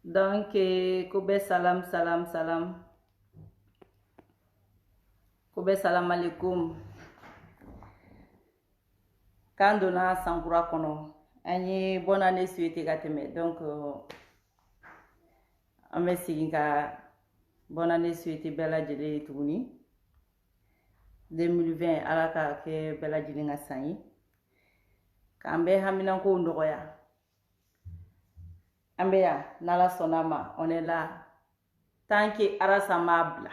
Donc, Kobe salam, salam, salam. Kobe salam alaikum. Quand on a Sankura Kono, on bonne année souhaitée Gateme. Donc, on va essayer bonne année souhaitée Bella Djele Touni. 2020, alaka ke Bella Djele Ngasani. Kambe Haminan Ko Ndoya. Ambeya, Nala Sonama, on est là. Tant que Arasama Bla,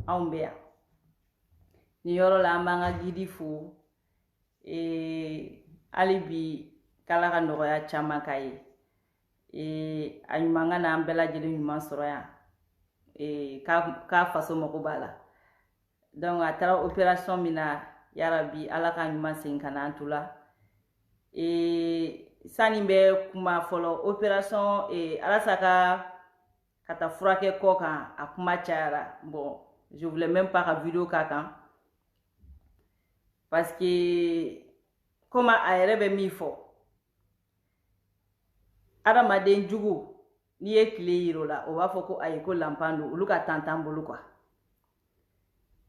Ambeya. Niyoro la manga gidi fu. Alibi Kalaka Ndoya Chamakaye. Ayumanga na Bella Djele Nyuman Soroya. Ka faso mokubala. Donc, à travers l'opération Mina, Yarabi, Alaka Nyuman Senkana Antula. Sani be kuma folo opération alasaka kata furake kokan akuma chara. Bon, je voulais même pas la vidéo kakan parce que comme ayerebe mi fo adamaden jugu ni ye kile yiro la o ba fo ko ayiko lampando uluka tantambulu kwa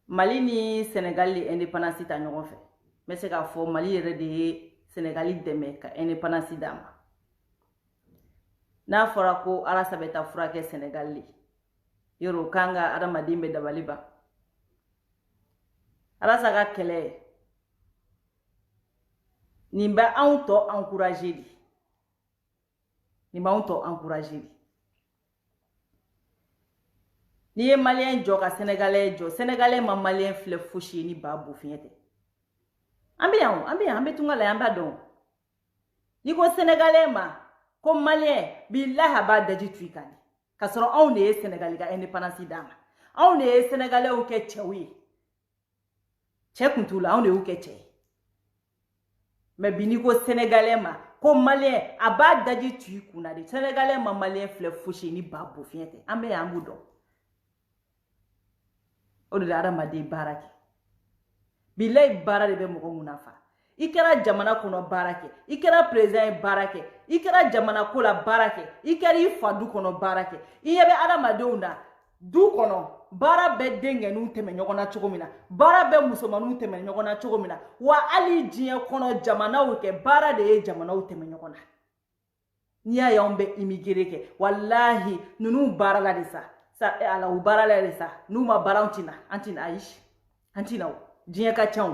Mali ni Sénégal li indépendance ta ñogon fe mais c'est ka fo Mali yere de Sénégali deme ka indépendance dama. Na fora ko ala sabeta furake Sénégali. Yoro kanga adama dimbe dabaliba. Ala saga kele. Nimba auto encourager di. Nimba auto encourager di. Ni malien jo ka Sénégalais jo. Sénégalais ma malien fle fushi ni babu finyete. Ambe tunga la yamba don. Niko Sénégalais ma, comme Malien, billahi haba daji tuikani. Kasoro on est Sénégalais ga indépendance dama. On est Sénégalais ou ke chewi. Chekuntula on est ou ke che. Mais biniko Sénégalais ma, comme Malien, haba daji tuikuna de. Sénégalais ma Malien fle fushi ni babu fiente. Ambe ambu don. Odo dara ma de baraki. Bilay bara de be mogo munafa. Ikera jamana kono barake. Ikera président barake. Ikera jamana kola barake. Ikera ifadu kono barake. Iyebe adamadenw na du kono bara be dengenu teme nyogona chogomina. Bara be musomanu teme nyogona chogomina. Wa ali diɲɛ kono jamana uke bara de ye jamana teme nyogona. Niya yombe immigré ke. Wallahi nunu bara la de sa. Sa ala u bara la de sa. Numa bara antina aish. Antina u. Diɲɛ ka caw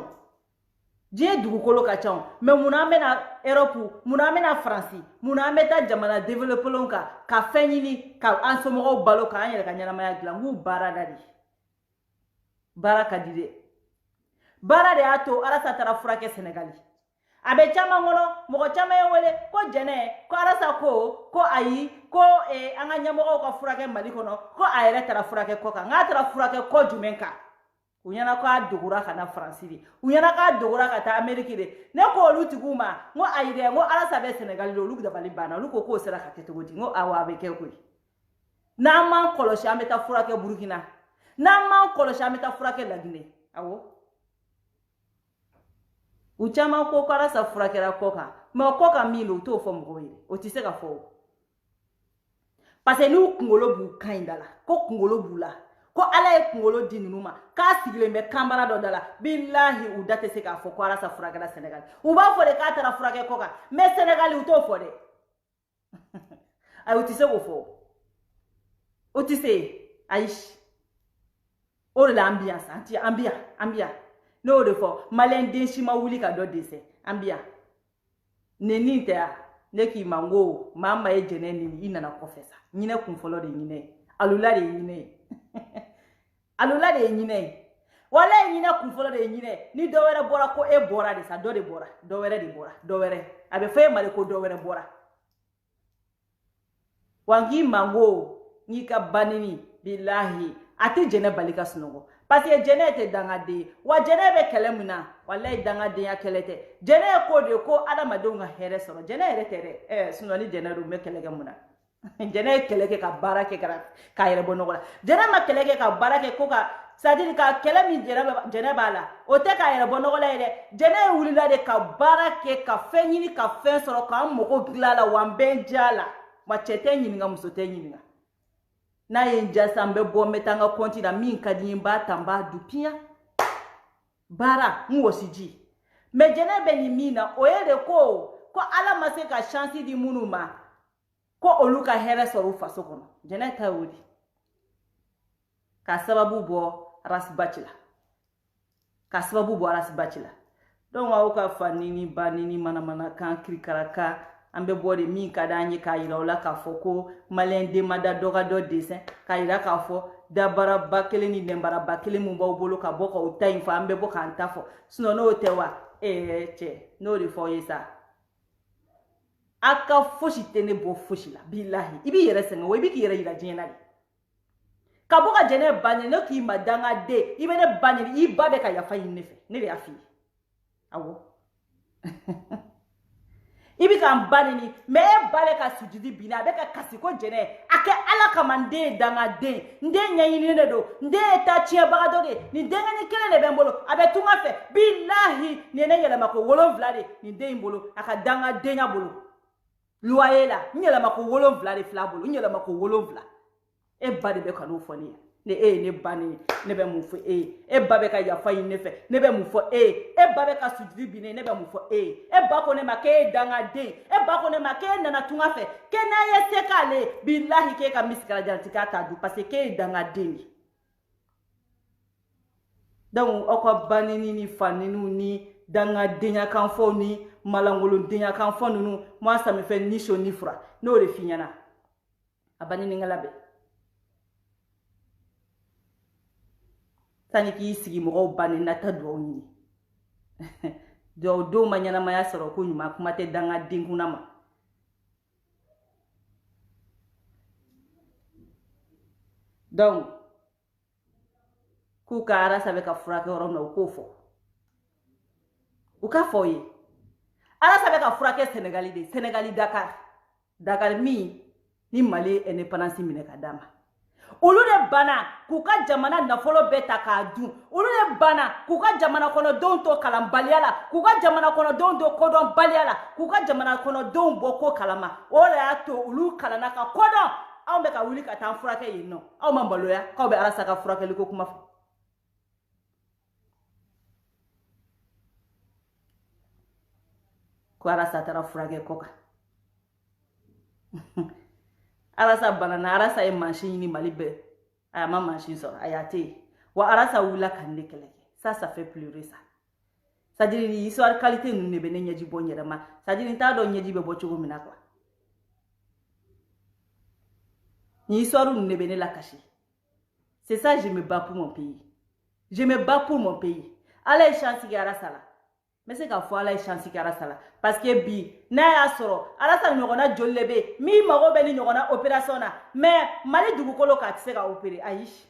diɲɛ dugukolo ka caw mais muna mena Europe muna mena France muna meta jamana développeron ka fɛn ɲini ka an somɔgɔw balo ka an yɛrɛ ka ɲɛnamaya dilan ngu baara da di baara ka di de baara de y'a to Arasa taara furakɛ Sénégali a bɛ caman kɔnɔ mɔgɔ caman ye wele ko jɛnɛ ko Arasa ko ayi ko an ka ɲɛmɔgɔw ka furakɛ Mali kɔnɔ ko a yɛrɛ taara furakɛ kɔ kan nka taara furakɛ kɔ jumɛn kan Uyana ka dogora kana France di. Uyana ka dogora kata Amerique de. Ne ko olu tigu ma, ngo ayide ngo Arasa be Sénégal olu dabali bana, olu ko sera ka keto godi, ngo awa be ke ko. Na man koloshi ameta furake Burkina. Na man koloshi ameta furake la Guinée. Awo. Uchama ko Arasa furake la koka. Me koka milo to fo mgo yire. O ti se ka fo. Parce que nous kungolo bu kaindala. Ko kungolo bu la. Ko ala ye kungolo di ninu ma k'a sigilen bɛ kanbara dɔ da la billahi u da tɛ se k'a fɔ ko Arasa furakɛla Sénégal u b'a fɔ de k'a taara furakɛ kɔ kan mais Sénégal u t'o fɔ dɛ ayi u tɛ se k'o fɔ o tɛ se ayi o de la ambiance ambiya ne y'o de fɔ maliyɛn den si ma wuli ka dɔ dɛsɛ ambiya neni tɛ ya ne k'i ma n ko maa ma ye jɛnɛ nini i nana kɔfɛ sa ɲinɛ kun fɔlɔ de ɲinɛ ye alula de ye ɲinɛ ye alula de ɲinɛ wala ɲinɛ kun fɔlɔ de ɲinɛ ni dɔ wɛrɛ bɔra ko e bɔra de sa dɔ de bɔra dɔ wɛrɛ de bɔra dɔ wɛrɛ a bɛ fɔ e Mali ko dɔ wɛrɛ bɔra wa n k'i mango n'i ka banini billahi a tɛ jɛnɛ bali ka sunɔgɔ parce que jɛnɛ tɛ dangaden wa jɛnɛ bɛ kɛlɛ min na wallahi dangadenya kɛlɛ tɛ jɛnɛ ye ko de ko adamadenw ka hɛrɛ sɔrɔ jɛnɛ yɛrɛ tɛ dɛ sinon ni jɛnɛ dun bɛ kɛlɛ kɛ mun na jɛnɛ ye kɛlɛ kɛ ka baara kɛ k'a yɛrɛ bɔ nɔgɔ la jɛnɛ ma kɛlɛ kɛ ka baara kɛ ko ka c'est-à-dire ka kɛlɛ min jɛnɛ b'a la o tɛ k'a yɛrɛ bɔ nɔgɔ la ye dɛ jɛnɛ ye wulila de ka baara kɛ ka fɛn ɲini ka fɛn sɔrɔ k'an mago dilan la wa n bɛ n diya la wa cɛ tɛ ɲininka muso tɛ ɲininka n'a ye jasa mbe bo metanga konti na min kadi mba tamba dupia bara mwosiji me jene be ni mina oyede ko ala ma se ka chance di munu ma ko oluka here soro faso kono jene ta wodi ka sababu bo rasbachila ka sababu bo rasbachila donc wa ka fanini banini mana kan krikaraka ambe bode min kadanye ka ira ola ka foko malen de mada doga do dessin ka ira ka fo dabara bakele ni dembara bakele mu ba bolo ka boka o tayin fa ambe boka antafo sino no tewa che no ri fo yesa aka foshi tene bo foshi la billahi ibi yere senga we bi ki yere ira jena ka boka jene banye no ki madanga de ibe ne banye i babe ka ya fa yin nefe ne le afi awo ibi kan banini me bale ka sujudi bina be ka kasiko jene ake ala kamande danga de nde nyanyini ne do nde ta chia baga doge ni denga ni kele ne bembolo abe tunga fe billahi ni ne yela mako wolon vlade ni de imbolo aka danga de nya bolo luayela nyela mako wolon vlade fla bolo nyela mako wolon vla e bade be kanu foni ne ne bani ne be mu fo e babe ka ya fayin ne fe ne be mu fo e babe ka sujudi bine ne be mu fo e ba ko ne make danga de e ba ko ne make nana tunga fe ke na ye sekale billahi ke ka miskala janti ka ta du parce que danga de donc oko banini ni faninu ni danga denya kan fo ni malangolo denya kan fo nunu moi ça me fait ni chaud ni froid no le finyana abanini ngalabe tani ki sigi mo bani nata do ni do manyana maya soro ko nyuma kuma te danga dinguna ma donc ku kara sabe ka furake oro no ko fo u ka fo yi ara sabe ka furake Senegali Dakar mi ni Mali indépendance mine kadama olu de bana kuka jamana nafolo beta ka dun olu de bana kuka jamana kono don to kalambaliala kuka jamana kono don do kodon baliala kuka jamana kono don boko kalama ora ya to olu kalana ka kodon aw be ka wuli ka tan furake yinno aw mambaloya ka be arasa ka furake liko kuma ko arasa tara furake koka arasa banana arasa e machine ni malibe ma machine so ayate wa arasa wula kan keleke ça fait pleurer ça ça dit histoire qualité nous ne bene nyaji bo nyerema ça dit ta do nyaji be bo chugo mina kwa ni histoire nous ne bene la cacher c'est ça je me bats pour mon pays allez chance ki arasa la mais c'est qu'à fois la chance qui arasa la parce que bi na ya soro arasa nyogona jollebe mi mago be ni nyogona opération na mais mali dugukolo ka tseka opérer aish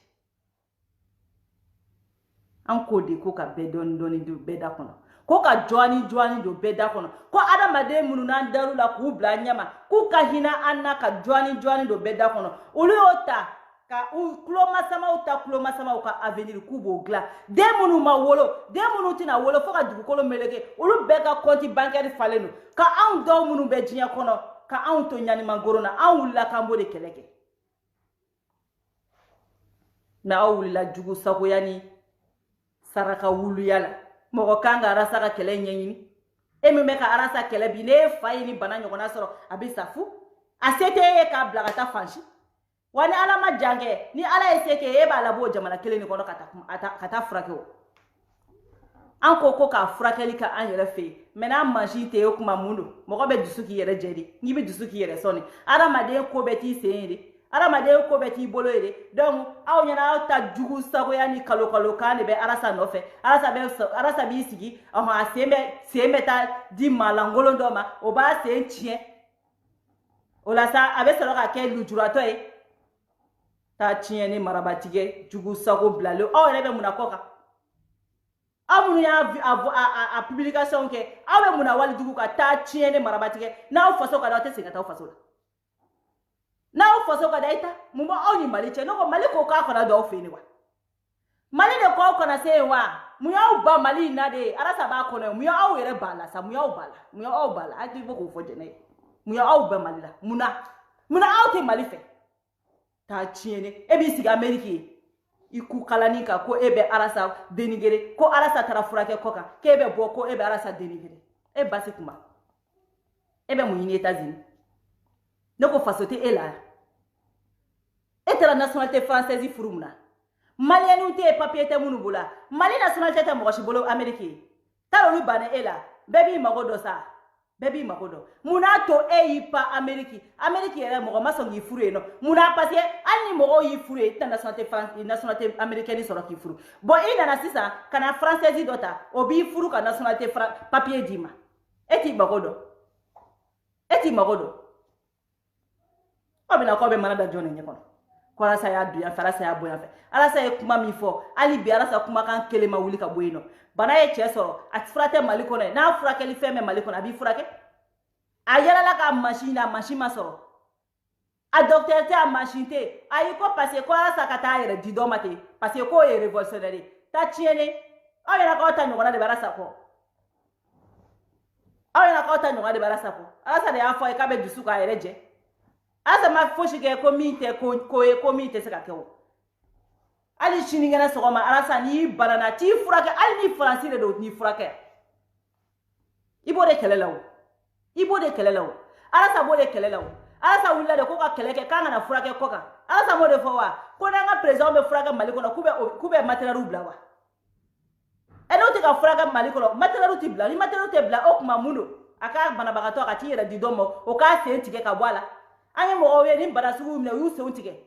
an ko de ko ka be doni do beda kono ko ka joani do beda kono ko adamade munu nan daru la ku bla nyama ku ka hina anna ka joani do beda kono ulu ota ka kloma sama ka avenir kubo gla demunu ma wolo demunu tina wolo foka dugukolo meleke ulu beka konti bancaire falenu ka an do munu be jinya kono ka an to nyani mangorona an wulla kambo de keleke na awulla jugu sako yani saraka wulu yala moko kanga arasa ka kele nyenyini eme ka arasa kele bine fayini bana nyogona soro abisafu asete ka blagata fanshi wani ala ma jange ni ala eseke e ba labo jamana kele ni kono kata frake o an ko ka frake li ka an yere fe mena machine te kuma mundo mo be dusuki yere jedi ni be dusuki yere soni ara ma de ko beti seende ara ma de ko beti bolo ere donc aw nyana ta jugu sako yani kalo kan be arasa no fe arasa bi sigi aha sembe ta di malangolo ndoma o ba se ntien o la sa abe solo ka ke lujurato e ta tieni marabatige jugu sako blalo aw rebe munakoka amunu ya a publication ke awe muna wali jugu ka ta tieni marabatige na o faso ka da te singa ta o faso na o faso ka da ita mumbo aw ni mali che no ko mali ko ka kona do fini wa mali de ko kona se wa mu ya ba mali na de arasa ba kona mu ya aw yere bala sa mu ya aw bala ati bo ko fo jene mu ya aw ba mali la muna aw te mali fe ta tiene e bi sigi Ameriki iku kalani ka ko ebe arasa denigere ko arasa tara furake ko kan ke ebe bo ko ebe arasa denigere e basi kuma ebe mu yini États-Unis ne ko fasote e la e tara nationalité française furumna Malien te papier te munu bula Mali nationalité te mo bolo Ameriki taro lu bane e la bebi magodo sa bebi magodo muna to e yi pa Ameriki ere mo ma songi furu no muna parce ani mo yi furu ta nationalité France nationalité américaine soro ki furu bon ina na sisa kana française dota obi furu ka nationalité papier dima eti magodo obina ko be manada jone nyekono ko ala sa ya duya fara sa ya boya fe ala sa e kuma mi fo ali bi ala sa kuma kan kelema wuli ka boyino bana ye che soro at frate maliko ne na frake li feme maliko na bi frake ayala la ka machine ma soro a docteur te a machine te ayi ko parce ko ala sa ka ta yere di do mate parce ko e révolutionnaire ta tiene ayala ko ta nyona de barasa ko ala sa de afo e ka be dusu ka yere je asa ma foshi ke komite komite se ka kewo ali shiningena sogoma alasa ni banana ti furake ali ni français de do ni furake ibo de kelelawo alasa bo de kelelawo alasa willa de ko ka keleke kanga na furake koka alasa mo de fowa ko na nga president be furake maliko na kube matériel blawa eno te ka furake maliko na matériel ti bla ni matériel te bla okuma mundo aka bana bagato aka ti yera di domo o ka se ntike ka bwala anye mo owe ni mbara sugu mne yu se untike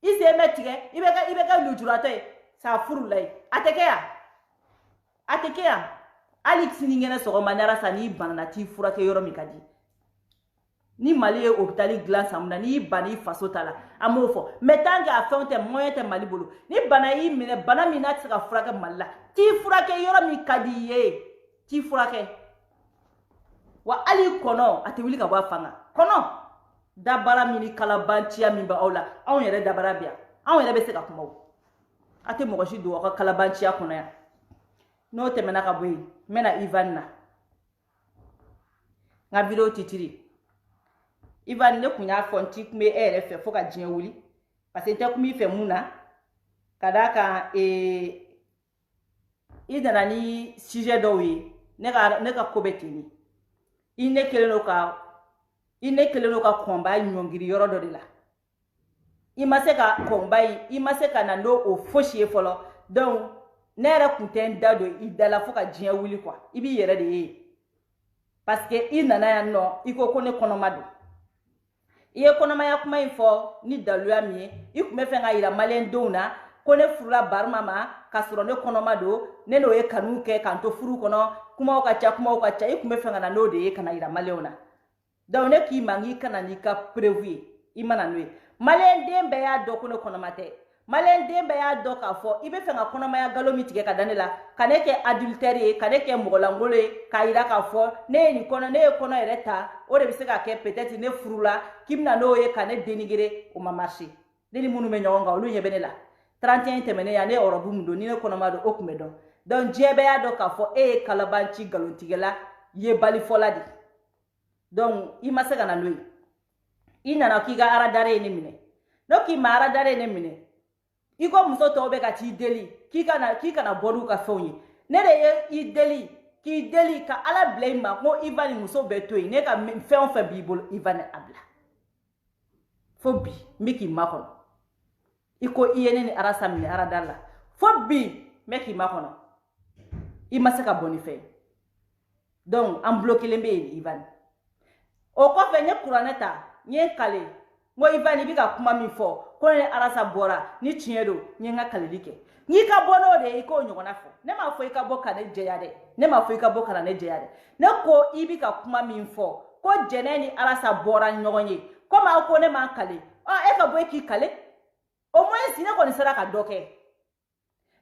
ise metike ibeka lujurate sa furu lai atekea Alex ningena so manara sa ni banana ti fura ke yoro mikadi ni Mali hôpital glace amna ni bani faso tala amofo metanga afente moyen te Mali bolo ni bana yi mine bana minat sa fura ke malla ti fura ke yoro mikadi ye ti fura ke wa ali kono ate wili ka ba fanga kono dabara mini kalabantia mimba ola awon yere dabara bia awon yere be se ka kuma wo ate mo goshi do ka kalabantia kono ya no te mena ka boyi mena Ivan na nga video titiri Ivan ne kunya fonti kume ere fe foka jien wuli parce que te kumi fe muna kadaka idana ni sujet do wi ne ka kobetini ine keleno ka komba nyongiri yoro do de la imase ka komba imase ka na no o foshi folo donc nere kunten dado idala foka jien wuli quoi ibi yere de parce que inana ya no iko kone konomado iye konoma ya kuma info ni daluya mi ikume fe nga ira malen dona kone furula barmama kasuro ne konomado ne no e kanuke kanto furu kono kuma okacha ikume fe nga na no de kana ira maleona donc ne ki mangi kana ni ka prévu imana nwe malen dembe ya do kono konomate malen dembe ya do ka fo ibe fe nga konoma ya galo mitige ka danela kaneke adultère kaneke mogolangole ka ira ka fo ne ni kono ereta o de biseka ke peut-être ne furula kimna no ye kane denigere o ma marché deni munu me nyonga olu yebenela 31 temene ya ne orobu mundo ni ne konoma do okumedo donc jebe ya do ka fo kalabanchi galontigela ye bali foladi donc imaseka na noi ina na kiga ara dare ni mine no ki mara dare ni mine iko muso to be ka ti deli kika na boru ka fonyi ne de ye I deli ki deli ka ala blame ma ko Ivan muso beto ne ka fe on fe bible Ivan abla fobi miki makono iko iyene ni arasa mine ara dalla fobi meki makono imaseka bonife donc en bloquer lembe Ivan o ko fe nye kuraneta nye kale mo Ivan bi ka kuma mi fo ko ne arasa bora ni chiedo nye nga kale like ni ka bono de iko nyona fo ne ma fo ika boka ne jeyade ne ma fo ika boka na ne jeyade ne ko ibi ka kuma mi fo ko jeneni arasa bora nyonye ko ma ko ne ma kale e ka boy ki kale o mo esi ne ko ni sera ka doke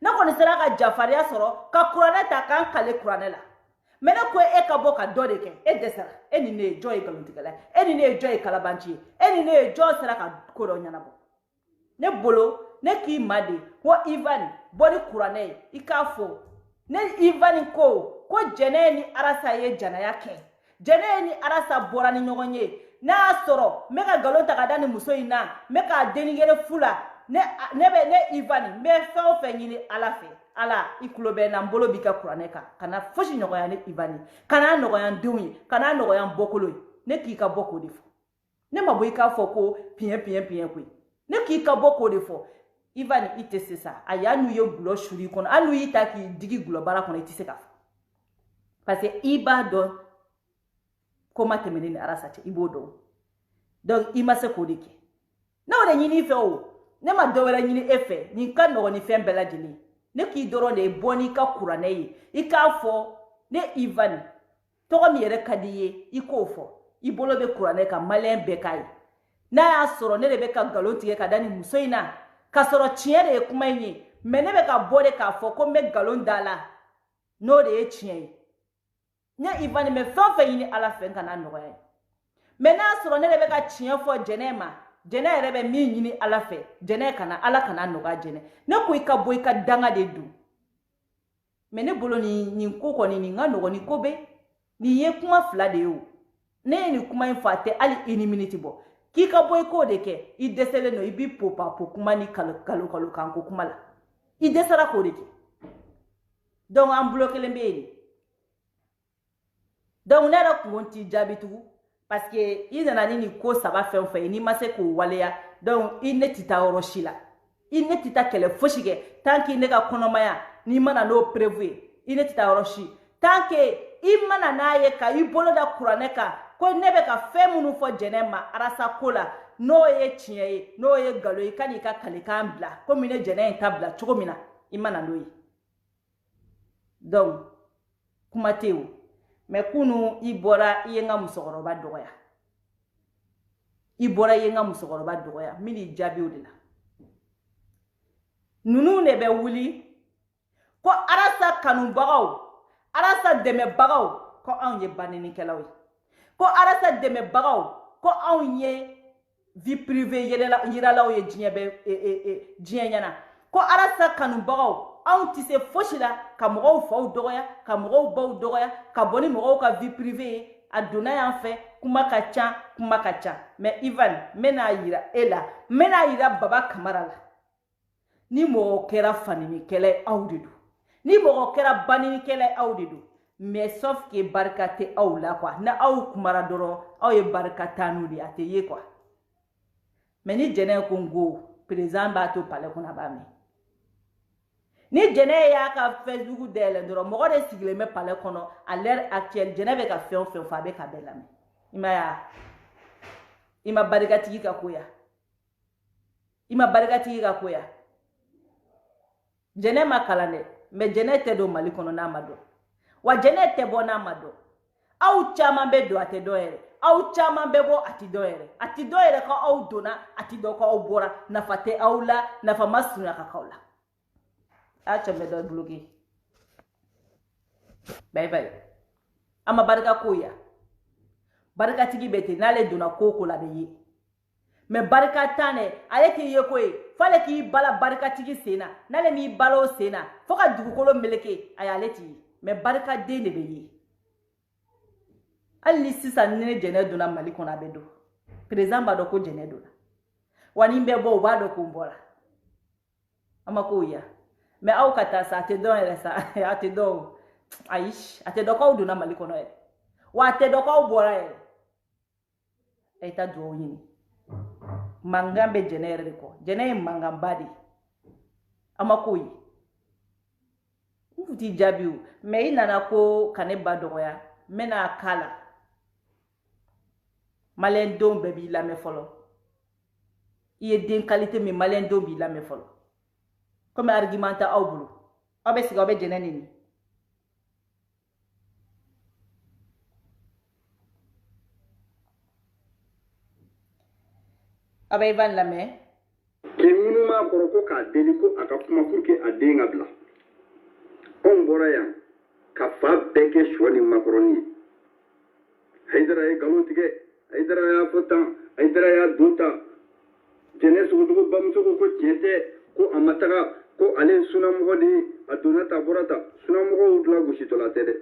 ne ko ni sera ka jafaria soro ka kuraneta kan kale kuranela mena ko ka boka dode ke desera eni ne joy galuntigala eni ne joy kalabanchi eni ne joy sera ka koro nyanabo ne bolo ne ki made wo Ivan body kurane ikafo ne Ivan ko jeneni arasa ye jana yake jene ni arasa bora ni ɲɔgɔn ye n'a sɔrɔ me ka galon ta ka da ni muso in na me ka denigere fula ne Ivan me fɛn o fɛn ɲini ala fɛ ala i kulo bɛ na n bolo b'i ka kuranɛ kan kana fosi nɔgɔya ne Ivan kana nɔgɔya n denw ye kana nɔgɔya n bɔkolo ye ne k'i ka bɔ k'o de fɔ ne ma bɔ i k'a fɔ ko piɲɛ koyi ne k'i ka bɔ k'o de fɔ Ivan i tɛ se sa a y'a n'u ye gulɔ suri kɔnɔ hali n'u y'i ta k'i digi gulɔbara kɔnɔ i tɛ se ka fɔ parce que i b'a dɔn ko ma tɛmɛ ni arasa cɛ i b'o dɔn donc i ma se k'o de kɛ ne o de ɲini i fɛ o ne ma dɔ wɛrɛ ɲini e fɛ nin ka nɔgɔn ni fɛn bɛɛ lajɛlen ne k'i dɔrɔn de bɔ n'i ka kuranɛ ye i k'a fɔ ne Ivan tɔgɔ min yɛrɛ ka di i ye i k'o fɔ i bolo bɛ kuranɛ kan maliyɛn bɛɛ k'a ye n'a y'a sɔrɔ ne de bɛ ka nkalon tigɛ ka da ni muso in na k'a sɔrɔ tiɲɛ de ye kuma in ye mais ne bɛ ka bɔ de k'a fɔ ko n bɛ nkalon da la n'o de ye tiɲɛ ye ne Ivan mɛ fɛn o fɛn ɲini ala fɛ n kana nɔgɔya ye mais n'a sɔrɔ ne de bɛ ka tiɲɛ fɔ jɛnɛ ma jɛnɛ yɛrɛ bɛ min ɲini ala fɛ jɛnɛ kana ala kana nɔgɔya jɛnɛ ne ko i ka bɔ i ka danga de dun mais ne bolo nin ko kɔni nin ka nɔgɔn ni ko bɛ nin ye kuma fila de ye o ne ye nin kuma in fɔ a tɛ hali i ni miniti bɔ k'i ka bɔ i k'o de kɛ i dɛsɛlen don i b'i po kuma ni kalo kan ko kuma la i dɛsɛra k'o de kɛ donc an bulo kelen bɛ yen donc ne yɛrɛ kun t'i jaabi tugun parce que i nana ni nin ko saba fɛn fɛn ye n'i ma se k'o waleya donc i ne tɛ taa yɔrɔ si la i ne tɛ taa kɛlɛ fosi kɛ tant que ne ka kɔnɔmaya n'i mana n'o prévu ye i ne tɛ taa yɔrɔ si tant que i mana n'a ye ka i bolo da kuranɛ kan ko ne bɛ ka fɛn minnu fɔ jɛnɛ ma arasa ko la n'o ye tiɲɛ ye n'o ye nkalon ye ka n'i ka kalekan bila komi ne jɛnɛ in ta bila cogo min na i mana n'o ye donc kuma tɛ yen o mais kunu i bɔra i ye n ka musokɔrɔba dɔgɔya i bɔra i ye n ka musokɔrɔba dɔgɔya n bɛn'i jaabi o de la ninnu de bɛ wuli ko arasa kanubagaw arasa dɛmɛbagaw ko anw ye baninikɛlaw ye ko arasa dɛmɛbagaw ko anw ye vie privée yiralaw ye diɲɛ ɲɛna ko arasa kanubagaw anw tɛ se fosi la ka mɔgɔw faw dɔgɔya ka mɔgɔw baw dɔgɔya ka bɔ ni mɔgɔw ka vie privée ye a donna yan fɛ kuma ka ca mais Ivan n bɛna yira e la n bɛna yira Baba Kamara la ni mɔgɔ kɛra faninikɛla ye aw de don ni mɔgɔ kɛra baninikɛla ye aw de don mais sauf que barika tɛ aw la quoi ni aw kumara dɔrɔn aw ye barika taanu de a tɛ ye quoi mais ni jɛnɛ ko n go président b'a to palais kɔnɔ a b'a mɛn ni jɛnɛ y'a ka Facebook dayɛlɛ dɔrɔn mɔgɔ de sigilen bɛ palais kɔnɔ à l'heure actuelle jɛnɛ bɛ ka fɛn o fɛn fɔ a bɛ ka bɛɛ lamɛn i ma ye i ma barikatigi ka ko ya i ma barikatigi ka ko ya jɛnɛ ma kalan dɛ mais jɛnɛ tɛ don Mali kɔnɔ n'a ma dɔn wa jɛnɛ tɛ bɔ n'a ma dɔn aw caman bɛ don a tɛ dɔn yɛrɛ aw caman bɛ bɔ a tɛ dɔn yɛrɛ ko aw donna a tɛ dɔn ko aw bɔra nafa tɛ aw la nafa ma surunya ka k'aw la a cɛ bɛ dɔ bloqué bye bye a ma barika ko ya barikatigi bɛ ten n'ale donna ko o ko la a bɛ ye mais barika tan dɛ ale t'i ye ko ye f'ale k'i bala barikatigi sen na n'ale m'i bala o sen na fo ka dugukolo meleke ayi ale t'i ye mais barikaden de bɛ ye hali ni sisan ni ne jɛnɛ donna Mali kɔnɔ a bɛ don président b'a dɔn ko jɛnɛ donna wa ni n bɛ bɔ u b'a dɔn ko n bɔra a ma ko ya mais aw ka taa sa a tɛ dɔn yɛrɛ sa a tɛ dɔn ayi a tɛ dɔn k'aw donna Mali kɔnɔ yɛrɛ wa a tɛ dɔn k'aw bɔra yɛrɛ a ye taa dugawu ɲini mankan bɛ jɛnɛ yɛrɛ de kɔ jɛnɛ ye mankanba de ye a ma ko ye n tun t'i jaabi o mais i nana ko ka ne ba dɔgɔya n bɛna k'a la maliyɛn denw bɛɛ b'i lamɛn fɔlɔ i ye den qualité min maliyɛn denw b'i lamɛn fɔlɔ comme argument tɛ aw bolo aw bɛ sigi aw bɛ jɛnɛ nini aw bɛ Ivan lamɛn cɛ minnu b'a kɔrɔ ko k'a deli ko a ka kuma pour que a den ka bila anw bɔra yan ka fa bɛɛ kɛ sɔ ni makɔrɔni ye Hayidara ye nkalon tigɛ Hayidara y'a fɔ tan Hayidara y'a don tan jɛnɛ sogocogo bamuso ko tiɲɛ tɛ ko a ma taga ko ale ye sunamɔgɔ de ye a donna ta a bɔra ta sunamɔgɔw dilan gositɔla tɛ dɛ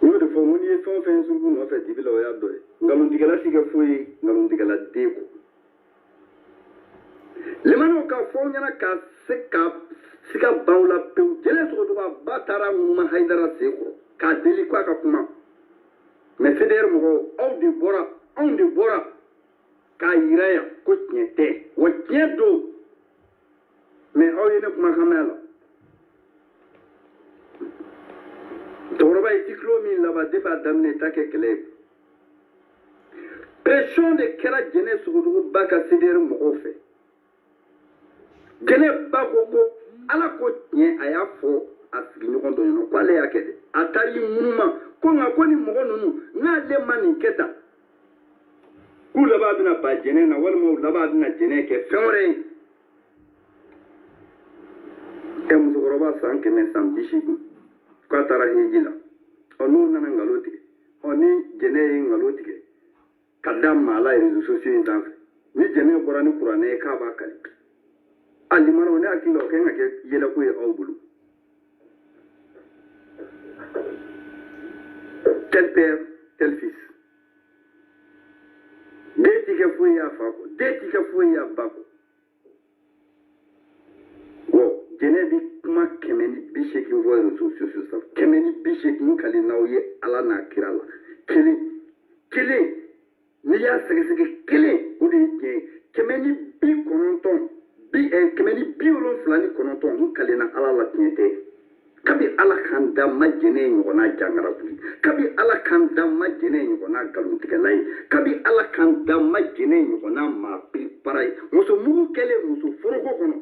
yo de fo moni fo fen su no fe di bilo ya do ngalon digala siga fuyi ngalon digala deko le mano ka fo nyana ka sika baula pe jele so do ba tara ma haidara seko ka deli ko ka kuma mais feder mo on de bora ka iraya ko tiente o tiendo mais o yene kuma kamela Toroba et Ticlomi là-bas débat d'amener take clé. Pression de Kera Gene sur le Baka Sider Mofe. Gene Bakoko, à la côte, à ya fo, à ce qu'il nous condamne, quoi les akede. Atari Mouma, qu'on a connu Moronou, n'a de maniketa. Ou là-bas n'a pas Gene, n'a pas là-bas n'a Gene, qui est fermé. Et Mouzoroba sans que mes samedi. Kwa tara hijila onu nana ngalotige oni jene ngalotige kadam mala rezo sosio intanfe ni jene borani kurane ka ba kali ali maro ne akilo kenga ke yela ku e awbulu tel père tel fils deti ke fu ya fako deti ke fu ya bako wo jene bi kuma kemeni bisheki voyo sosio sa kemeni bisheki nkali na oye ala na kirala kele ni ya sege kele odi ke kemeni bi kononton kemeni bi olon flani kononton nkali na ala la tiente kabi ala kanda majene ngona jangara kuli kabi ala kanda majene ngona galuntika lai kabi ala kanda majene ngona ma pi parai muso mugu kele muso foroko kono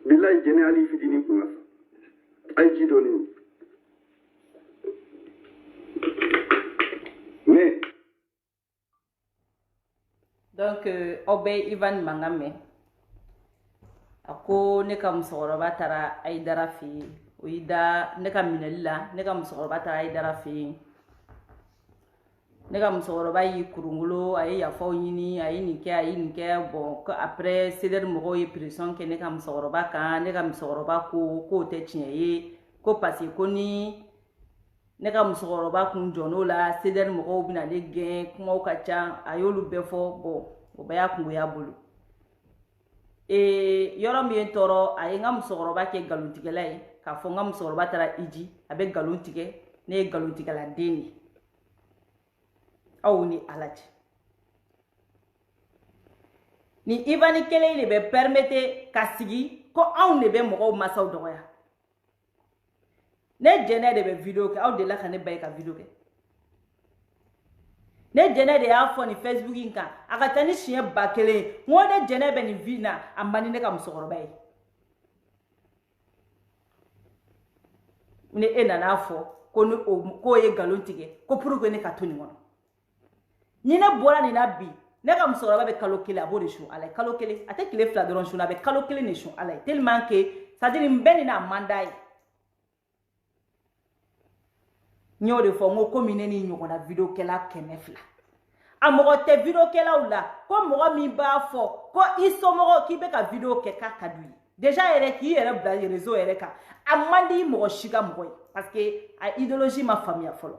billahi jene ali fidini kuma ay ci doni mais donc obey Ivan Mangame ako ne ka musokoroba tara ay dara fi uida ne ka minella ne ka musokoroba tara ay dara fi ne ka musokoroba yi kurungulo ay ya faw nyini ay ni ke bon que après ceder mo yi prison ke ne ka musokoroba kan ne ka musokoroba ko te tieye ko parce ko ni ne ka musokoroba kun jono la ceder mo bina le gen kuma ka cha ayolu befo bon o baya kun ya bulu yoro mi toro ay nga musokoroba ke galuntigela yi ka fo nga musokoroba tara iji abe galuntige ne galuntigela deni aw ni alaji ni Ivani kele ile be permettre kasigi ko aw ne be mogo masaw doya ne jene de be video ke aw de la kane bay ka video ke ne jene de ya fo ni Facebook inka aka tani shiye bakele mo de jene be ni vina amani ne ka musokoro bay ne enana fo ko ni ko ye galontige ko pour que ne ka toni ngono ni ne bora ni na bi ne ka musokoro be kalo kele abo de shu ala kalo kele ate kele fla doron shu na be kalo kele ne shu ala tellement que ça dit mbeni na mandai nyo de fo ngo komine ni nyoko na video kela kemefla amogo te video kela ula ko mogo mi ba fo ko iso mogo ki be ka video ke ka kadui déjà ere ki ere bla réseau ere ka amandi mogo shiga mogo parce que a idéologie ma famille folo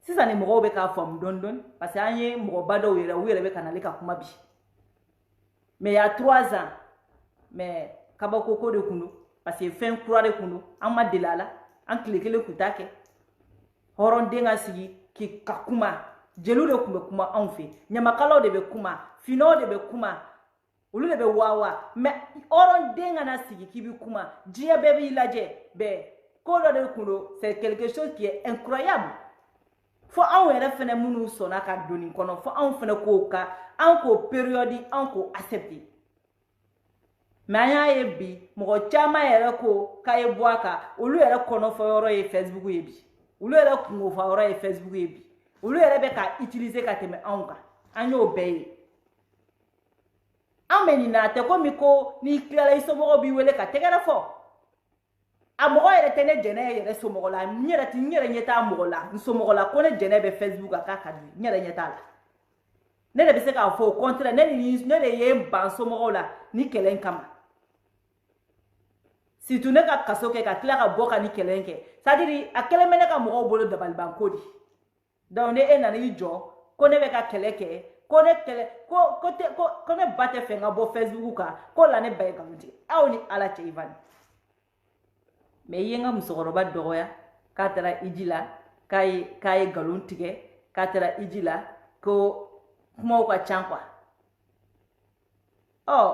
si ça ne mogo be ka fo mdondon parce que anye mogo bado ere be kana le ka kuma bi mais il y a 3 ans mais kabako ko de kunu parce que fin croire de kunu amma delala an kile kutake horon denga sigi ki kakuma jelu de kumbe kuma anfe nyamakalo de be kuma fino de be kuma ulu de be wawa mais horon denga na sigi ki bi kuma dia bebe ilaje be kolo de kuno c'est quelque chose qui est incroyable fo an were fene munu sona ka doni kono fo an fene ko ka an ko période an ko accepter mais anya ye bi mo chama yere ko kaye boaka ulu yere kono fo yoro ye Facebook ye bi ulu yere kungo fo yoro ye Facebook ye bi ulu yere be ka utiliser ka teme anka anyo beye ameni na te ko mi ko ni klela iso mo bi wele ka tegere fo amogo yere tene jene yere so mo la nyere ti nyere nyeta mo la so mo la ko ne jene be Facebook aka ka di nyere nyeta la ne de be se ka fo au contraire ne de ye ban so mo la ni kelen kama si tu ne ka kaso kɛ ka tila ka bɔ ka ni kɛlɛ kɛ c'est à dire a kɛlɛ mɛ ne ka mɔgɔw bolo dabalibanko di donc ne e nana i jɔ ko ne bɛ ka kɛlɛ kɛ ko ne kɛlɛ ko ne ba tɛ fɛ n ka bɔ Facebook kan ko la ne ba ye nkalon tigɛ aw ni ala cɛ Ivan mais i ye n ka musokɔrɔba dɔgɔya k'a taara hiji la k'a ye nkalon tigɛ k'a taara hiji la ko kumaw ka ca quoi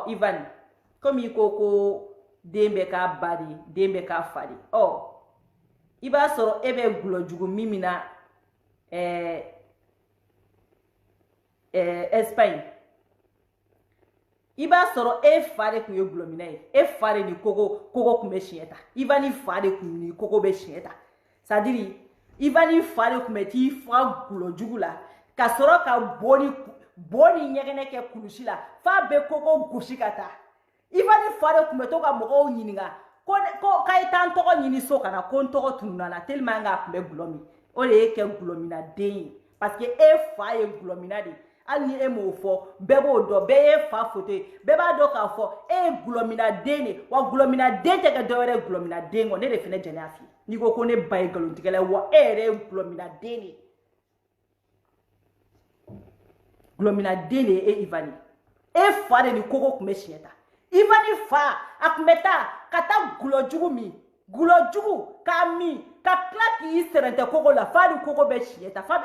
Ivan comme i ko den bɛ k'a ba de den bɛ k'a fa de i b'a sɔrɔ e bɛ gulɔ jugu min na Espagne i b'a sɔrɔ e fa de tun ye gulɔmina ye e fa de ni kogo tun bɛ siɲɛ ta Ivan fa de tun ni kogo bɛ siɲɛ ta c'est à dire Ivan fa de tun bɛ t'i fa gulɔ jugu la ka sɔrɔ ka bo ni ɲɛgɛnɛ kɛ kulusi la f'a bɛ kogo gosi ka taa Ivan fa de tun bɛ to ka mɔgɔw ɲininka ko k'a ye taa n tɔgɔ ɲini so ka na ko n tɔgɔ tununa na tellement k'a tun bɛ gulɔ min o de ye kɛ gulɔmina den ye parce que e fa ye gulɔmina de hali ni e m'o fɔ bɛɛ b'o dɔn bɛɛ ye fa foto ye bɛɛ b'a dɔn k'a fɔ e ye gulɔmina den de wa gulɔmina den tɛ kɛ dɔwɛrɛ ye gulɔmina den kɔ ne de fɛnɛ jɛnɛ a f'i ye n'i ko ne ba ye nkalontigɛla ye wa e yɛrɛ ye gulɔmina den de gulɔmina den de ye e Ivan e fa de ni kogo tun bɛ siɲɛ ta Ivan fa a tun bɛ taa ka taa gulɔ jugu min gulɔ jugu k'a min ka tila k'i sɛrɛntɛ kogo la f'a ni kogo bɛ siɲɛ ta fa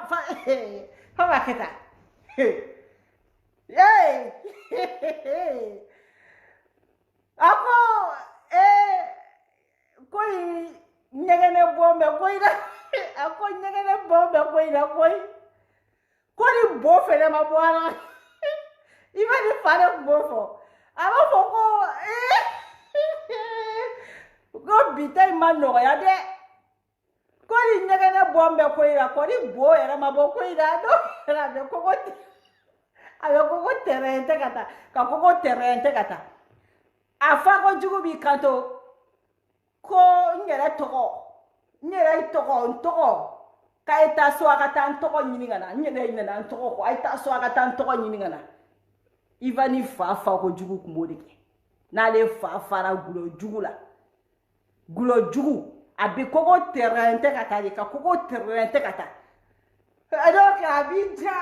b'a kɛ tan a ko ɲɛgɛnɛ bɔn bɛ ko in na a ko ɲɛgɛnɛ bɔn bɛ ko in na ko ni bo fɛnɛ ma bɔ a la Ivan fa de tun b'o fɔ a b'a fɔ ko bi ta in ma nɔgɔya dɛ ko ni ɲɛgɛnɛ bɔn bɛ ko in na ko ni bo yɛrɛ ma bɔ ko in na a bɛ kogo tɛrɛntɛ ka taa ka kogo tɛrɛntɛ ka taa a fa ko jugu b'i kanto ko n yɛrɛ tɔgɔ n tɔgɔ k'a ye taa so a ka taa n tɔgɔ ɲini ka na n yɛrɛ ɲinɛna n tɔgɔ kɔ a ye taa so a ka taa n tɔgɔ ɲini ka na Ivan fa ko jugu tun b'o de kɛ n'ale fa fara gulɔ jugu la gulɔ jugu a bɛ kogo tɛrɛntɛ ka taa de ka kogo tɛrɛntɛ ka taa donc a b'i ja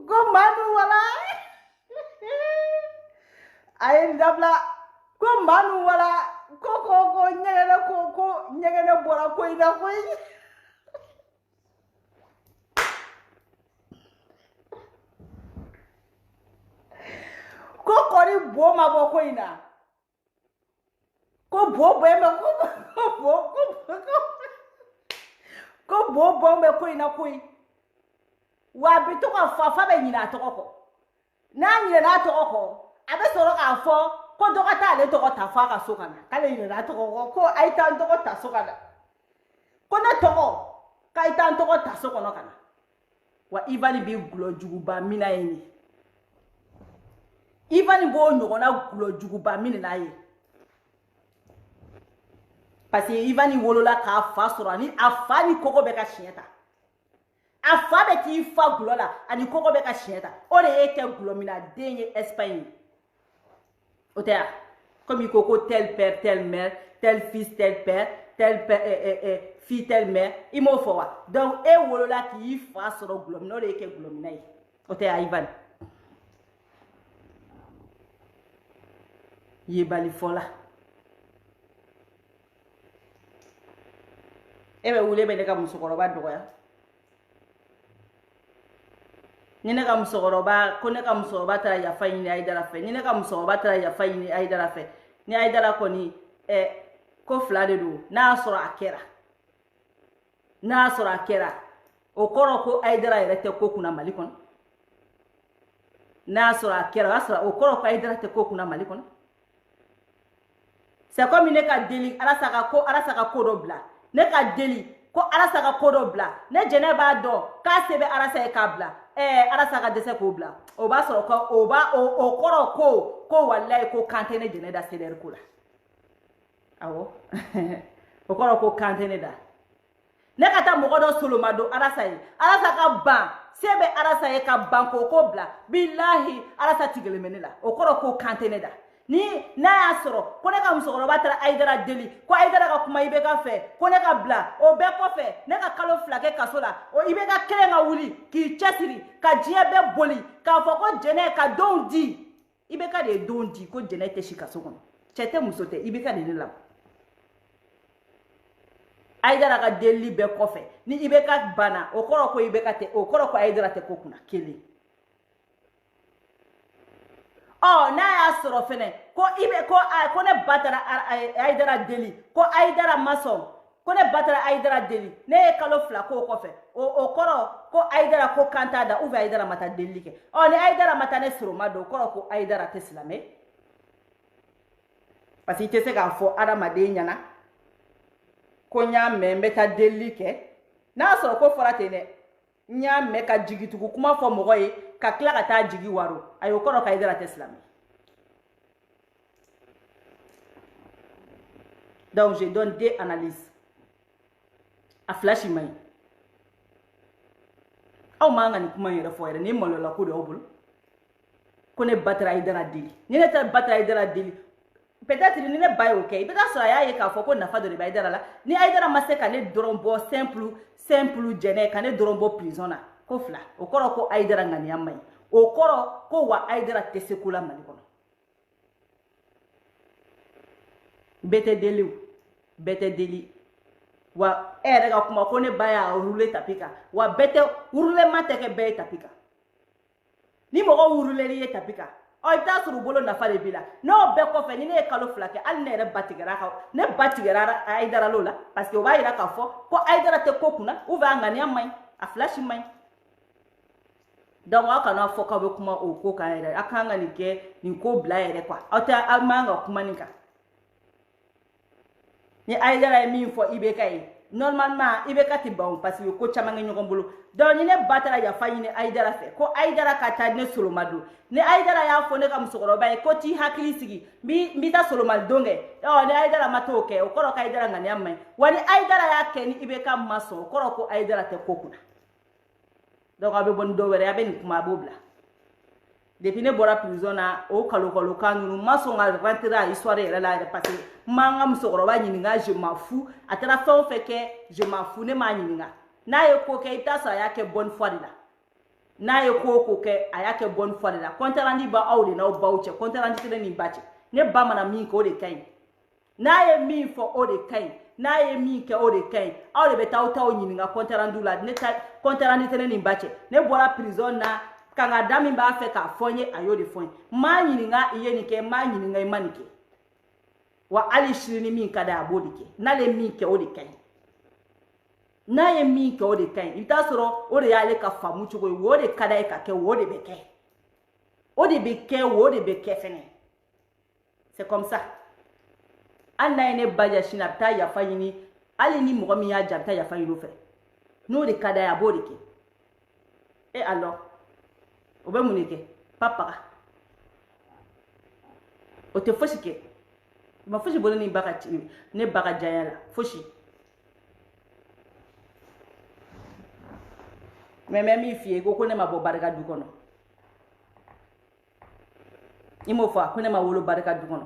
ko Manu wala a ye n dabila ko Manu wala ko ɲɛgɛnɛ bɔra ko in na koyi ko kɔni bo ma bɔ ko in na ko bo bɔn bɛ ko in na koyi wa a bɛ to ka fa bɛ ɲinɛ a tɔgɔ kɔ n'a ɲinɛna a tɔgɔ kɔ a bɛ sɔrɔ k'a fɔ ko dɔ ka taa ale tɔgɔ ta f'a ka so ka na k'ale ɲinɛna a tɔgɔ kɔ ko a ye taa n tɔgɔ ta so ka na ko ne tɔgɔ k'a ye taa n tɔgɔ ta so kɔnɔ ka na wa Ivan bɛ gulɔ juguba mina ye nin Ivan b'o ɲɔgɔnna gulɔ juguba min n'a ye parce que Ivan wolola k'a fa sɔrɔ ani a fa ni kogo bɛ ka siɲɛ ta a fa bɛ k'i fa gulɔ la ani kogo bɛ ka siɲɛ ta o de ye kɛ gulɔmina den ye Espagne o tɛ ya comme i ko tel père tel mère tel fils tel père tel fille tel mère i m'o fɔ wa donc e wolola k'i fa sɔrɔ gulɔmina o de ye kɛ gulɔmina ye o tɛ ya Ivan yebali fɔla e bɛ wele bɛ ne ka musokɔrɔba dɔgɔya ni ne ka musokɔrɔba ko ne ka musokɔrɔba taara yafa ɲini Ayidara fɛ ni ne ka musokɔrɔba taara yafa ɲini Ayidara fɛ ni Ayidara kɔni ko fila de don n'a y'a sɔrɔ a kɛra o kɔrɔ ko Ayidara yɛrɛ tɛ ko kunna Mali kɔnɔ n'a y'a sɔrɔ a kɛra o y'a sɔrɔ o kɔrɔ ko Ayidara tɛ ko kunna Mali kɔnɔ c'est comme ne ka deli Alasa ka ko dɔ bila ne ka deli ko Alasa ka ko dɔ bila ne jɛnɛ b'a dɔn k'a se bɛ Alasa ye k'a bila Alasa ka dɛsɛ k'o bila o b'a sɔrɔ ko o kɔrɔ ko walayi ko kan tɛ ne jɛnɛ da CDR ko la awɔ o kɔrɔ ko kan tɛ ne da ne ka taa mɔgɔ dɔ soloma don Alasa ye Alasa ka ban se bɛ Alasa ye ka ban k'o ko bila bilahi Alasa tigɛlen bɛ ne la o kɔrɔ ko kan tɛ ne da ni n'a y'a sɔrɔ ko ne ka musokɔrɔba taara Aïdara deli ko Aïdara ka kuma IBK fɛ ko ne ka bila o bɛɛ kɔfɛ ne ka kalo 2 kɛ kaso la o IBK kelen ka wuli k'i cɛsiri ka diɲɛ bɛɛ boli k'a fɔ ko jɛnɛ ka denw di IBK de ye denw di ko jɛnɛ tɛ si kaso kɔnɔ cɛ tɛ muso tɛ IBK de ne la Aïdara ka deli bɛɛ kɔfɛ ni IBK banna o kɔrɔ ko IBK tɛ o kɔrɔ ko Aïdara tɛ ko kunna kelen n'a y'a sɔrɔ fɛnɛ ko ne ba taara Aïdara deli ko Aïdara ma sɔn ko ne ba taara Aïdara deli ne ye kalo 2 k'o kɔfɛ o kɔrɔ ko Aïdara ko kan t'a da ou bien Aïdara ma taa deli kɛ ni Aïdara ma taa ne soroma don o kɔrɔ ko Aïdara tɛ silamɛ parce que i tɛ se k'a fɔ adamaden ɲɛna ko n y'a mɛn n bɛ taa deli kɛ n'a sɔrɔ ko fɔra ten dɛ n y'a mɛn ka jigitugu kuma fɔ mɔgɔ ye ka tila ka taa jigi waro ayi o kɔrɔ ka Aïdara tɛ silamɛ donc je donne 2 analyses a flash ma ɲi aw man ka nin kuma yɛrɛ fɔ yɛrɛ ni malola ko de y'aw bolo ko ne ba taara Aïdara deli ni ne taara ba taara Aïdara deli peut-être ni ne ba y'o kɛ i bɛ taa sɔrɔ a y'a ye k'a fɔ ko nafa dɔ de bɛ Aïdara la ni Aïdara ma se ka ne dɔrɔn bɔ simple jɛnɛ ka ne dɔrɔn bɔ prison na ko fila o kɔrɔ ko Aïdara ŋaniya ma ɲi o kɔrɔ ko wa Aïdara tɛ se ko la Mali kɔnɔ bɛɛ tɛ deli o bɛɛ tɛ deli wa e yɛrɛ ka kuma ko ne ba y'a rouler tapis kan wa bɛɛ tɛ roulement tɛ kɛ bɛɛ ye tapis kan ni mɔgɔ rouler ye tapis kan i bɛ taa sɔrɔ u bolo nafa de b'i la n'o bɛɛ kɔfɛ ni ne ye kalo 2 kɛ hali ne yɛrɛ ba tigɛra Aïdara l'o la parce que o b'a yira k'a fɔ ko Aïdara tɛ ko kunna ou bien a ŋaniya ma ɲi a flash ma ɲi donc aw kana fɔ k'aw bɛ kuma o ko kan yɛrɛ aw kan ka nin kɛ nin ko bila yɛrɛ quoi aw man ka kuma nin kan ni Aïdara ye min fɔ IBK ye normalement IBK tɛ ban parce que ko caman kɛ ɲɔgɔn bolo donc ni ne ba taara yafa ɲini Aïdara fɛ ko Aïdara ka taa ne soloma don ni Aïdara y'a fɔ ne ka musokɔrɔba ye ko t'i hakili sigi n bɛ taa soloma don kɛ ni Aïdara ma t'o kɛ o kɔrɔ ko Aïdara ŋaniya ma ɲi wa ni Aïdara y'a kɛ ni IBK ma sɔn o kɔrɔ ko Aïdara tɛ ko kunna donc aw bɛ bɔ ni dɔ wɛrɛ a bɛ nin kuma a b'o bila depuis ne bɔra prison na o kalo kan ninnu ma sɔn ka rentrer a histoire yɛrɛ la yɛrɛ parce que n m'an ka musokɔrɔba ɲininka je m'en fous a taara fɛn o fɛn kɛ je m'en fous ne m'a ɲininka n'a ye ko kɛ i bɛ taa sɔrɔ a y'a kɛ bonne foi de la n'a ye ko o ko kɛ a y'a kɛ bonne foi de la compte rendu b'a aw de n'aw baw cɛ compte rendu tɛ ne ni ba cɛ ne ba mana min kɛ o de ka ɲi n'a ye min fɔ o de ka ɲi n'a ye min kɛ o de ka ɲi aw de bɛ taa aw taw ɲininka compte rendu la ne ta compte rendu tɛ ne ni ba cɛ ne bɔra prison na kangada min b'a fɛ k'a fɔ n ye a y'o de fɔ n ye n m'a ɲininka i ye nin kɛ n m'a ɲininka i ma nin kɛ wa hali sini ni min ka d'a ye a b'o de kɛ n'ale min kɛ o de ka ɲi n'a ye min kɛ o de ka ɲi i bɛ taa sɔrɔ o de y'ale ka faamu cogo ye o de ka d'a ye ka kɛ o de bɛ kɛ o de bɛ kɛ o de bɛ kɛ fɛnɛ c'est comme ça hali n'a ye ne ba ja sini a bɛ taa yafa ɲini hali ni mɔgɔ min y'a ja a bɛ taa yafa ɲini o fɛ n'o de ka d'a ye a b'o de kɛ et alors o bɛ mun de kɛ papaga o tɛ fosi kɛ ma fosi bolo ni ne ba ka janya la fosi mais min f'i ye ko ne ma bɔ barika du kɔnɔ i m'o fɔ ko ne ma wolo barika du kɔnɔ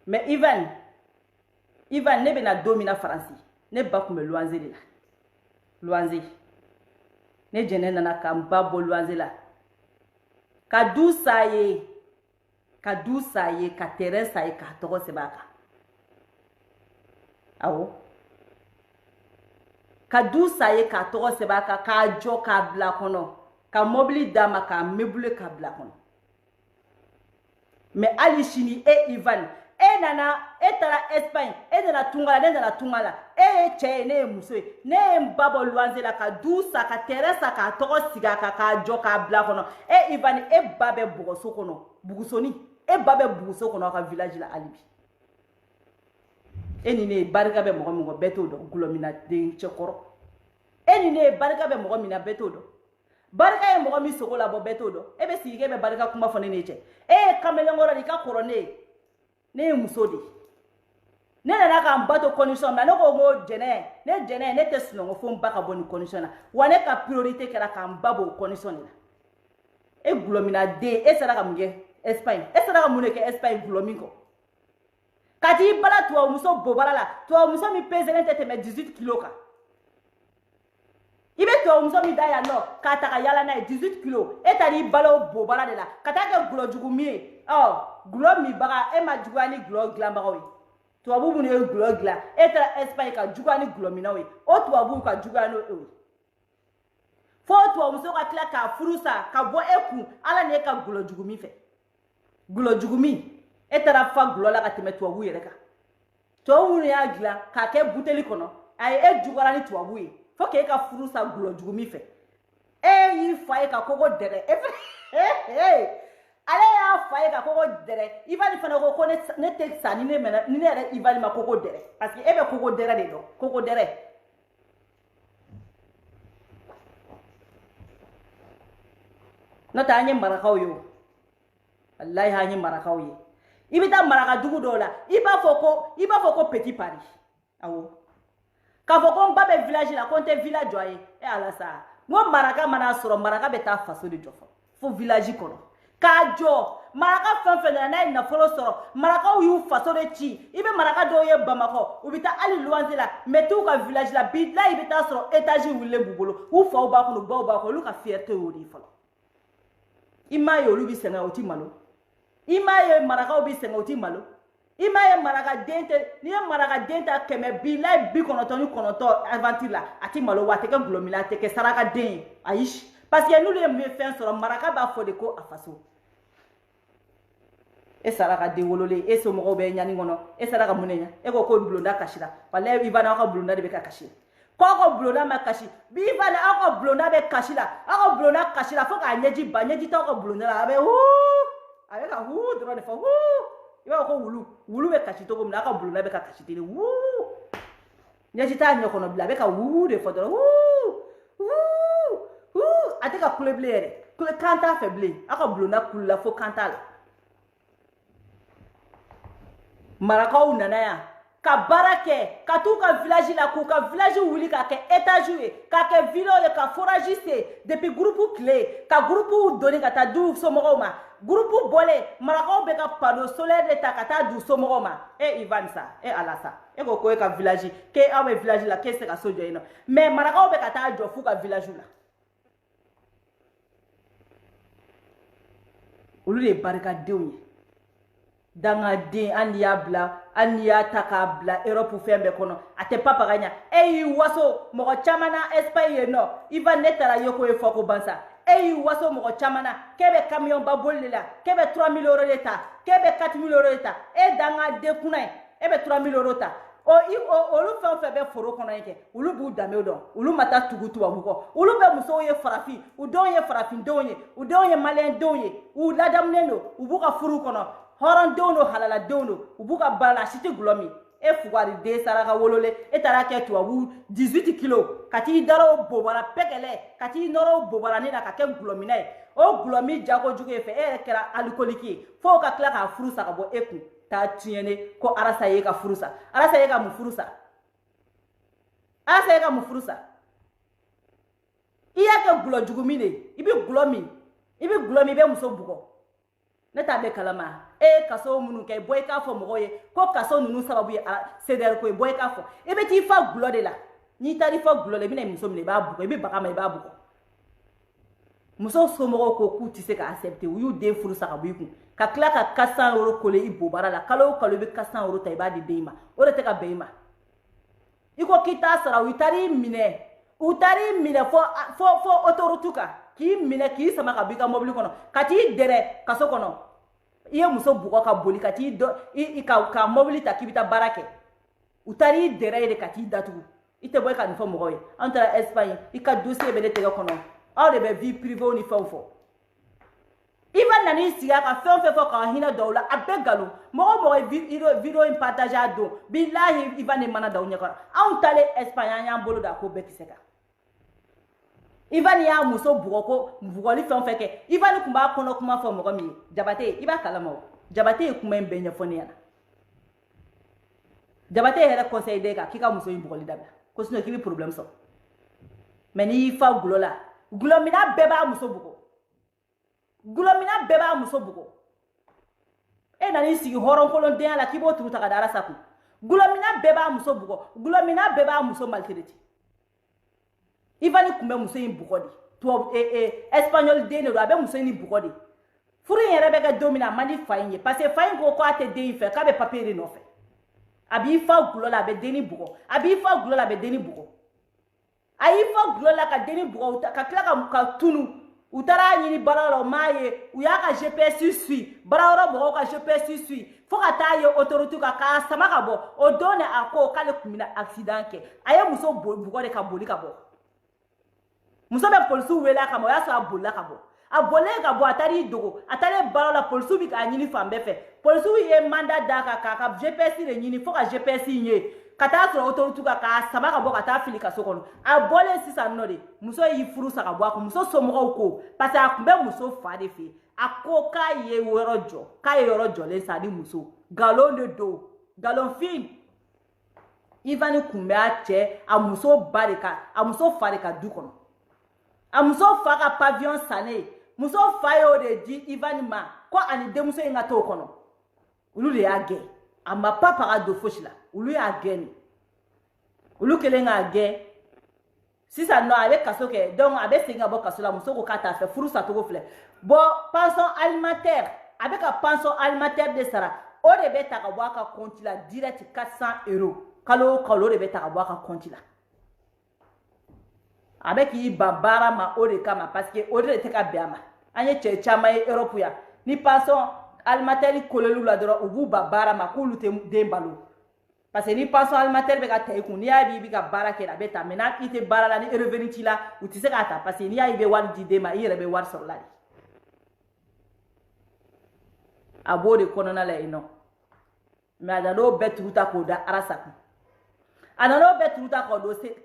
mais Ivan ne bɛna don min na Faransi ne ba tun bɛ luwanze de la luwanze ne jɛnɛ nana ka n ba bɔ luwanze la ka du sa ye ka terrain sa ye k'a tɔgɔ sɛbɛn a kan awɔ ka du sa ye k'a tɔgɔ sɛbɛn a kan k'a jɔ k'a bila kɔnɔ ka mobili d'a ma k'a meubler k'a bila kɔnɔ mais hali sini Ivan e taara Espagne e nana tunga la ne nana tunga la e ye cɛ ye ne ye muso ye ne ye n ba bɔ luwanze la ka du sa ka terrain sa k'a tɔgɔ sigi a kan k'a jɔ k'a bila kɔnɔ Ivan e ba bɛ bɔgɔso kɔnɔ bugusoni e ba bɛ buguso kɔnɔ aw ka village la hali bi e ni ne ye barika bɛ mɔgɔ min kɔ bɛɛ t'o dɔn gulɔmina den cɛkɔrɔ e ni ne ye barika bɛ mɔgɔ min na bɛɛ t'o dɔn barika ye mɔgɔ min sogo labɔ bɛɛ t'o dɔn e bɛ sigi k'e bɛ barika kuma fɔ ne n'e cɛ e ye kamalenkɔrɔ de i ka kɔrɔ ne ye muso de ne nana ka n ba to condition na ne ko n ko jɛnɛ ne tɛ sunɔgɔ fo n ba ka bɔ nin condition na wa ne ka priorité kɛra ka n ba bɔ o condition de la e gulɔmina den e sera ka mun kɛ Espagne est-ce que mun ke Espagne gulomi ko kati bala tuwa muso bobara la tuwa muso mi pèse tete me 18 kilos ka ibe tuwa muso mi daya no ka ta yala na 18 kilos et tari balo bobara de la kata ke gulo jugumi gulo mi baga e ma jugani gulo glan baga wi tuwa bu ne gulo glan et Espagne ka jugani gulo mi na wi o tuwa bu ka jugani wi fo tuwa muso ka kila ka furusa ka bo eku ala ne ka gulo jugumi fe gulo jugumi etara fa gulo la ka teme tuwa yere ka tuwa ne ya gila ka ke buteli kono ay e jugara ni tuwa wi fo ke ka furusa gulo jugumi fe yi fa ka kogo dere ale ya fa ka kogo dere ivani fana ko ne te sa ni ne mena ni ne ivani ma kogo dere parce que ebe kogo dere de do kogo dere nota anye marakaw yo wallahi hanye marakaw ye ibita maraka dugu dola iba foko petit Paris awo ka foko mbabe village la konte village joye e ala sa mo maraka mana soro maraka beta faso de jofo fo village kono ka jo maraka fanfena na folo soro maraka yu faso de chi ibe maraka do ye Bamako ubita ali luanze la metu ka village la bit la ibita soro étage wule bubolo u fa ba ko lu ka fierté ori folo ima yo lu bi senga oti malo ima ye maraka obi senga oti malo ima ye maraka dente ni ye maraka dente keme bi la bi konoto aventure la ati malo wa teke glomila teke saraka den aish parce que nous les me fait sur maraka ba fo de ko afaso e saraka de wolole e so mo be nyani ngono e saraka munenya e ko blonda kashira wala ibana ko blonda de be kashira ko blonda ma kashi bi ibana ko blonda be kashira ako blonda kashira fo ka nyeji ba nyeji to ko blonda la be avec un de fois il va ko wulu be kachi to ko mna ka blonda be ka kashi tele nyeji ta nyoko no bla be ka de fois ate ka kule blere kule kanta faible ako blonda kula fo kanta la maraka u nana ya ka barake ka tu ka village la ku ka village wuli ka ke étage ka ke vilo ye ka foragiste depuis groupe clé ka groupe donné ka ta du somoroma groupe bolé maraka be ka panneau solaire de ta ka ta du somoroma e Ivan sa e alasa e ko ka village ke awe village la ke se ka sojo ino mais maraka be ka ta jo fu ka village la olu de barika denw danga den ania takabla Europe fembe kono ate papa ganya waso mogo chamana Espagne no iva netara yoko e foko bansa waso mogo chamana kebe camion baboli la kebe 3000 euros leta kebe 4000 euros leta danga de kunai ebe 3000 euros ta olu febe foro kono yake ulu bu dame don ulu mata tugutu abuko ulu be muso ye farafi u don ye farafin donye u don ye malen donye u ladamneno u buka furu kono horon dono halala dono ubuka bala siti gulomi e fugari de saraka wolole e tarake to awu 18 kilo kati daro bobara pekele kati noro bobara ni na kake gulomi nai o gulomi jago jugo fe e kera alcoolique fo ka kla ka furusa ka bo eku ta tiene ko arasa ye ka furusa arasa ye ka mu furusa arasa ye ka mu furusa iya ke gulo jugumi ne ibi gulomi be muso bugo neta be kalama kaso munu ke boy ka fo moye ko kaso nunu sababu ya ceder ko boy ka fo be ti fa gulo de la ni tari fa gulo le bina muso mle ba bu be baka mai ba bu muso so mo ko ku ti se ka accepter yu de furu sa ka bu ku ka kla ka 400 euro ko le ibo bara la kalo be 400 euro tay ba de deima o de te ka beima iko kita sara utari mine fo autorotuka ki mine ki sama ka bika mobile kono kati dere kaso kono iye muso bugo ka boli kati do ka mobile ta kibita barake utari dere de kati datu ite boy ka nfo mogoy antara Espagne ika dossier be de tega kono aw de be vie privée ni fo ivan nani siga ka fo ka hina dawla abegalo mogo video in partage ado billahi ivan mana dawnya ko aw tale Espagne nya bolo da ko be kiseka Ivan ya muso bugoli fe ke Ivan kumba kono kuma fo mo mi jabate iba kalama jabate kuma mbenya foni yana jabate hele conseil de ka kika muso bugoli dabla ko sino kibi problem so meni fa glomina beba muso bugo e nani sigi horon kolon den la kibo turuta ka dara saku gulomina beba muso bugo gulomina beba muso maltraité ivani kumbe muso yin bugo di to espagnol den do abe muso ni bugo di furu yere be ga domina mani fayin parce que fayin ko ko ate den fe ka be papier no fe abi fa gulola be deni bugo abi fa gulola be deni bugo ayi fa gulola ka deni bugo ka kila ka tunu utara nyini bararo maye uya ka GPS sui bararo bo ka GPS sui fo ka taye autorité ka sama ka bo o done ako kale kumina accident ke aye muso bugo de ka boli ka bo muso be police wela ka mo ya so abola ka bo abole ka bo atari dogo atari bararo la police bi ka nyini fambe fe police ye mandat da ka GPS le nyini fo ka GPS nye kata so autorité ka sama ka bo kata fili ka sokono abole sisa no de muso yi furu sa ka bo ko muso so mo ko parce akumbe muso fa de fe akoka ye worojo ka ye worojo le sa di muso galon de do galon fin ivani kumbe ache a muso barika a muso farika du kono a muso fa ka pavillon sané muso fa yo de di ivani ma ko ani de muso inga to kono ulu de age ama papa ka do foshila ulu ya geni ulu kelenga ge sisa no avec kasoke donc avec singa bo kasola muso ko kata fe furu sa to go fle bo pension alimentaire avec a pension alimentaire de sara o de beta ka bo ka compte la direct 400 € kalo de beta ka bo ka compte la avec yi babara ma o de kama parce que o de te ka biama anye chama Europe ya ni pension alimentaire kolelu la doro ubu babara ma ko lute dembalo parce que ni pension alimentaire be ka tay kun ni ya bi ka barake la beta mena ite barala ni revenu ti la ou ti se ka ta parce que ni ya ibe wal di de ma ire be war sur la abode konona la ino mais adano betruta ko da arasaku anano betruta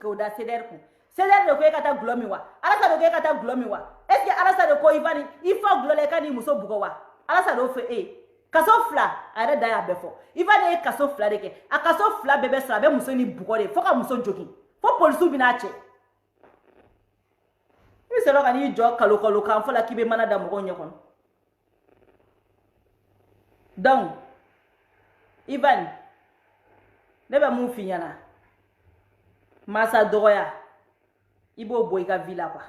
ko da seder ku seder de ko kata glomi wa arasa de ko kata glomi wa est ce que arasa de ko ivani ifa glole kani muso bugo wa arasa do fe kaso fla are da ya befo ivani kaso fla de ke a kaso fla bebe sra be muso ni bugo de fo ka muso jogi fo polisu binache mi se lo kani jo kalo kan fo la kibe mana da mo gonye kon donc Ivan nebe mu finyana masa doya ibo boy ka villa kwa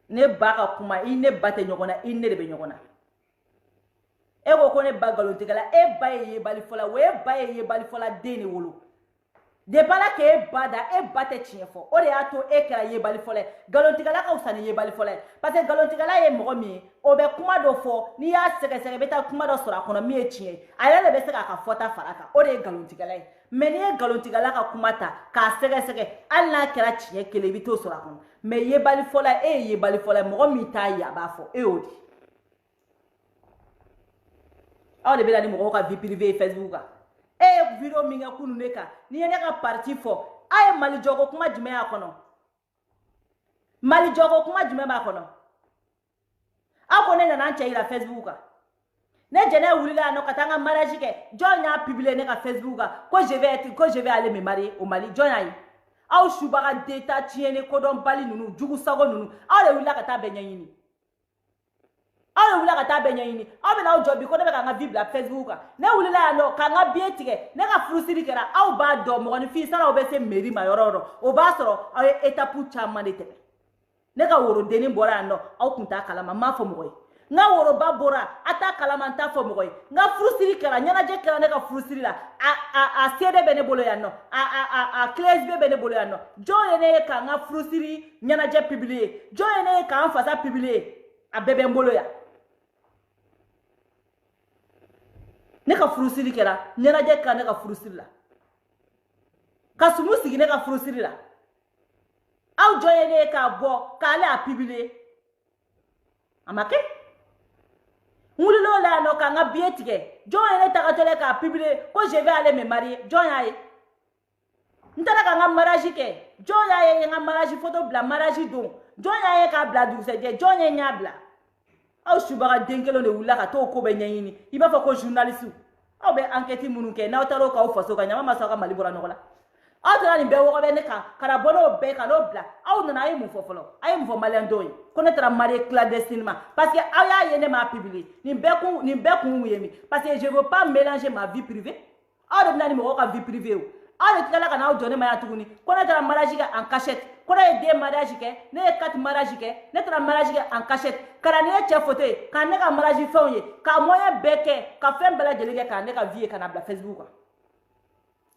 ne baka kuma ine bate nyogona ine de be nyogona e ko ne bagalo tigala e baye bali fola we baye bali fola deni wolo de bala ke bada e bate chiefo o de ato e kra ye bali fola galontigala ka usani ye bali fola parce que galontigala ye mo mi o be kuma do fo ni ya sege beta kuma do sora kono mi e chie ale le be sega ka fota faraka o de galontigala mais ni galontigala ka kuma ta ka sege alla kra chie kele bito sora kono mais ye bali fola e ye bali fola mo mi ta ya ba fo e odi aw de be la ni mo ka vie privée Facebook video minga kunu neka ni ene ka parti fo ay mali jogo kuma jime akono mali jogo kuma jime ba kono akone na nanche ila Facebook ne jene wulila no katanga mariage ke jonya publier ne ka Facebook ko je vais aller me marier au Mali jonya yi aw shubaka data tiene ko don bali nunu jugu sago nunu aw le wulila kata benyini aw wula ka ta benya yini aw be na jobi ko ne be ka nga bibla Facebook ne wulila ya no ka nga bietige ne ka frustri kera aw ba do mo ni fi sala o be se meri ma yororo o ba soro aw etapu chama de tebe ne ka woro deni bora no aw kunta kala ma fo mo nga woro ba bora ata kala man ta fo mo nga frustri kera nyana je kera ne ka frustri la a sede be ne bolo ya no a class be ne bolo ya no jo ne ka nga frustri nyana je publier jo ne ka an fasa publier a bebe mbolo ya ne ka furusiri kera nyana je ka ne ka furusiri la ka sumu sigi ne ka furusiri la aw joye ne ka bo ka ale a publier amake mulilo la no ka nga bietige joye ne ta ka tole ka publier ko je vais aller me marier joya ye ntara ka nga mariage ke joya ye nga mariage photo bla mariage don joya ye ka bla du se je joye nya bla aw subara denkelo ne wula ka to ko be nyini iba fa ko journaliste aw be enquête munu ke na otaro ka o faso ka nyama masaka malibora nokola aw tara nin bɛɛ wɔgɔbɛ ne kan ka na bɔ n'o bɛɛ kan n'o bila aw nana a ye mun fɔ fɔlɔ a ye mun fɔ maliyɛn dɔw ye ko ne taara marier clandestinement parce que aw y'a ye ne m'a publier nin bɛɛ kun ye min parce que je veux pas mélanger ma vie privée aw de bɛna ni mɔgɔw ka vie privée o aw de tilala ka n'aw jɔ ne ma yan tuguni ko ne taara mariage kɛ en cachette ko ne ye 2 mariage kɛ ne ye 4 mariage kɛ ne taara mariage kɛ en cachette ka na ni ye cɛ photo ye ka ne ka mariage fɛnw ye ka moyen bɛɛ kɛ ka fɛn bɛɛ lajɛlen kɛ ka ne ka vie ye ka na bila Facebook kan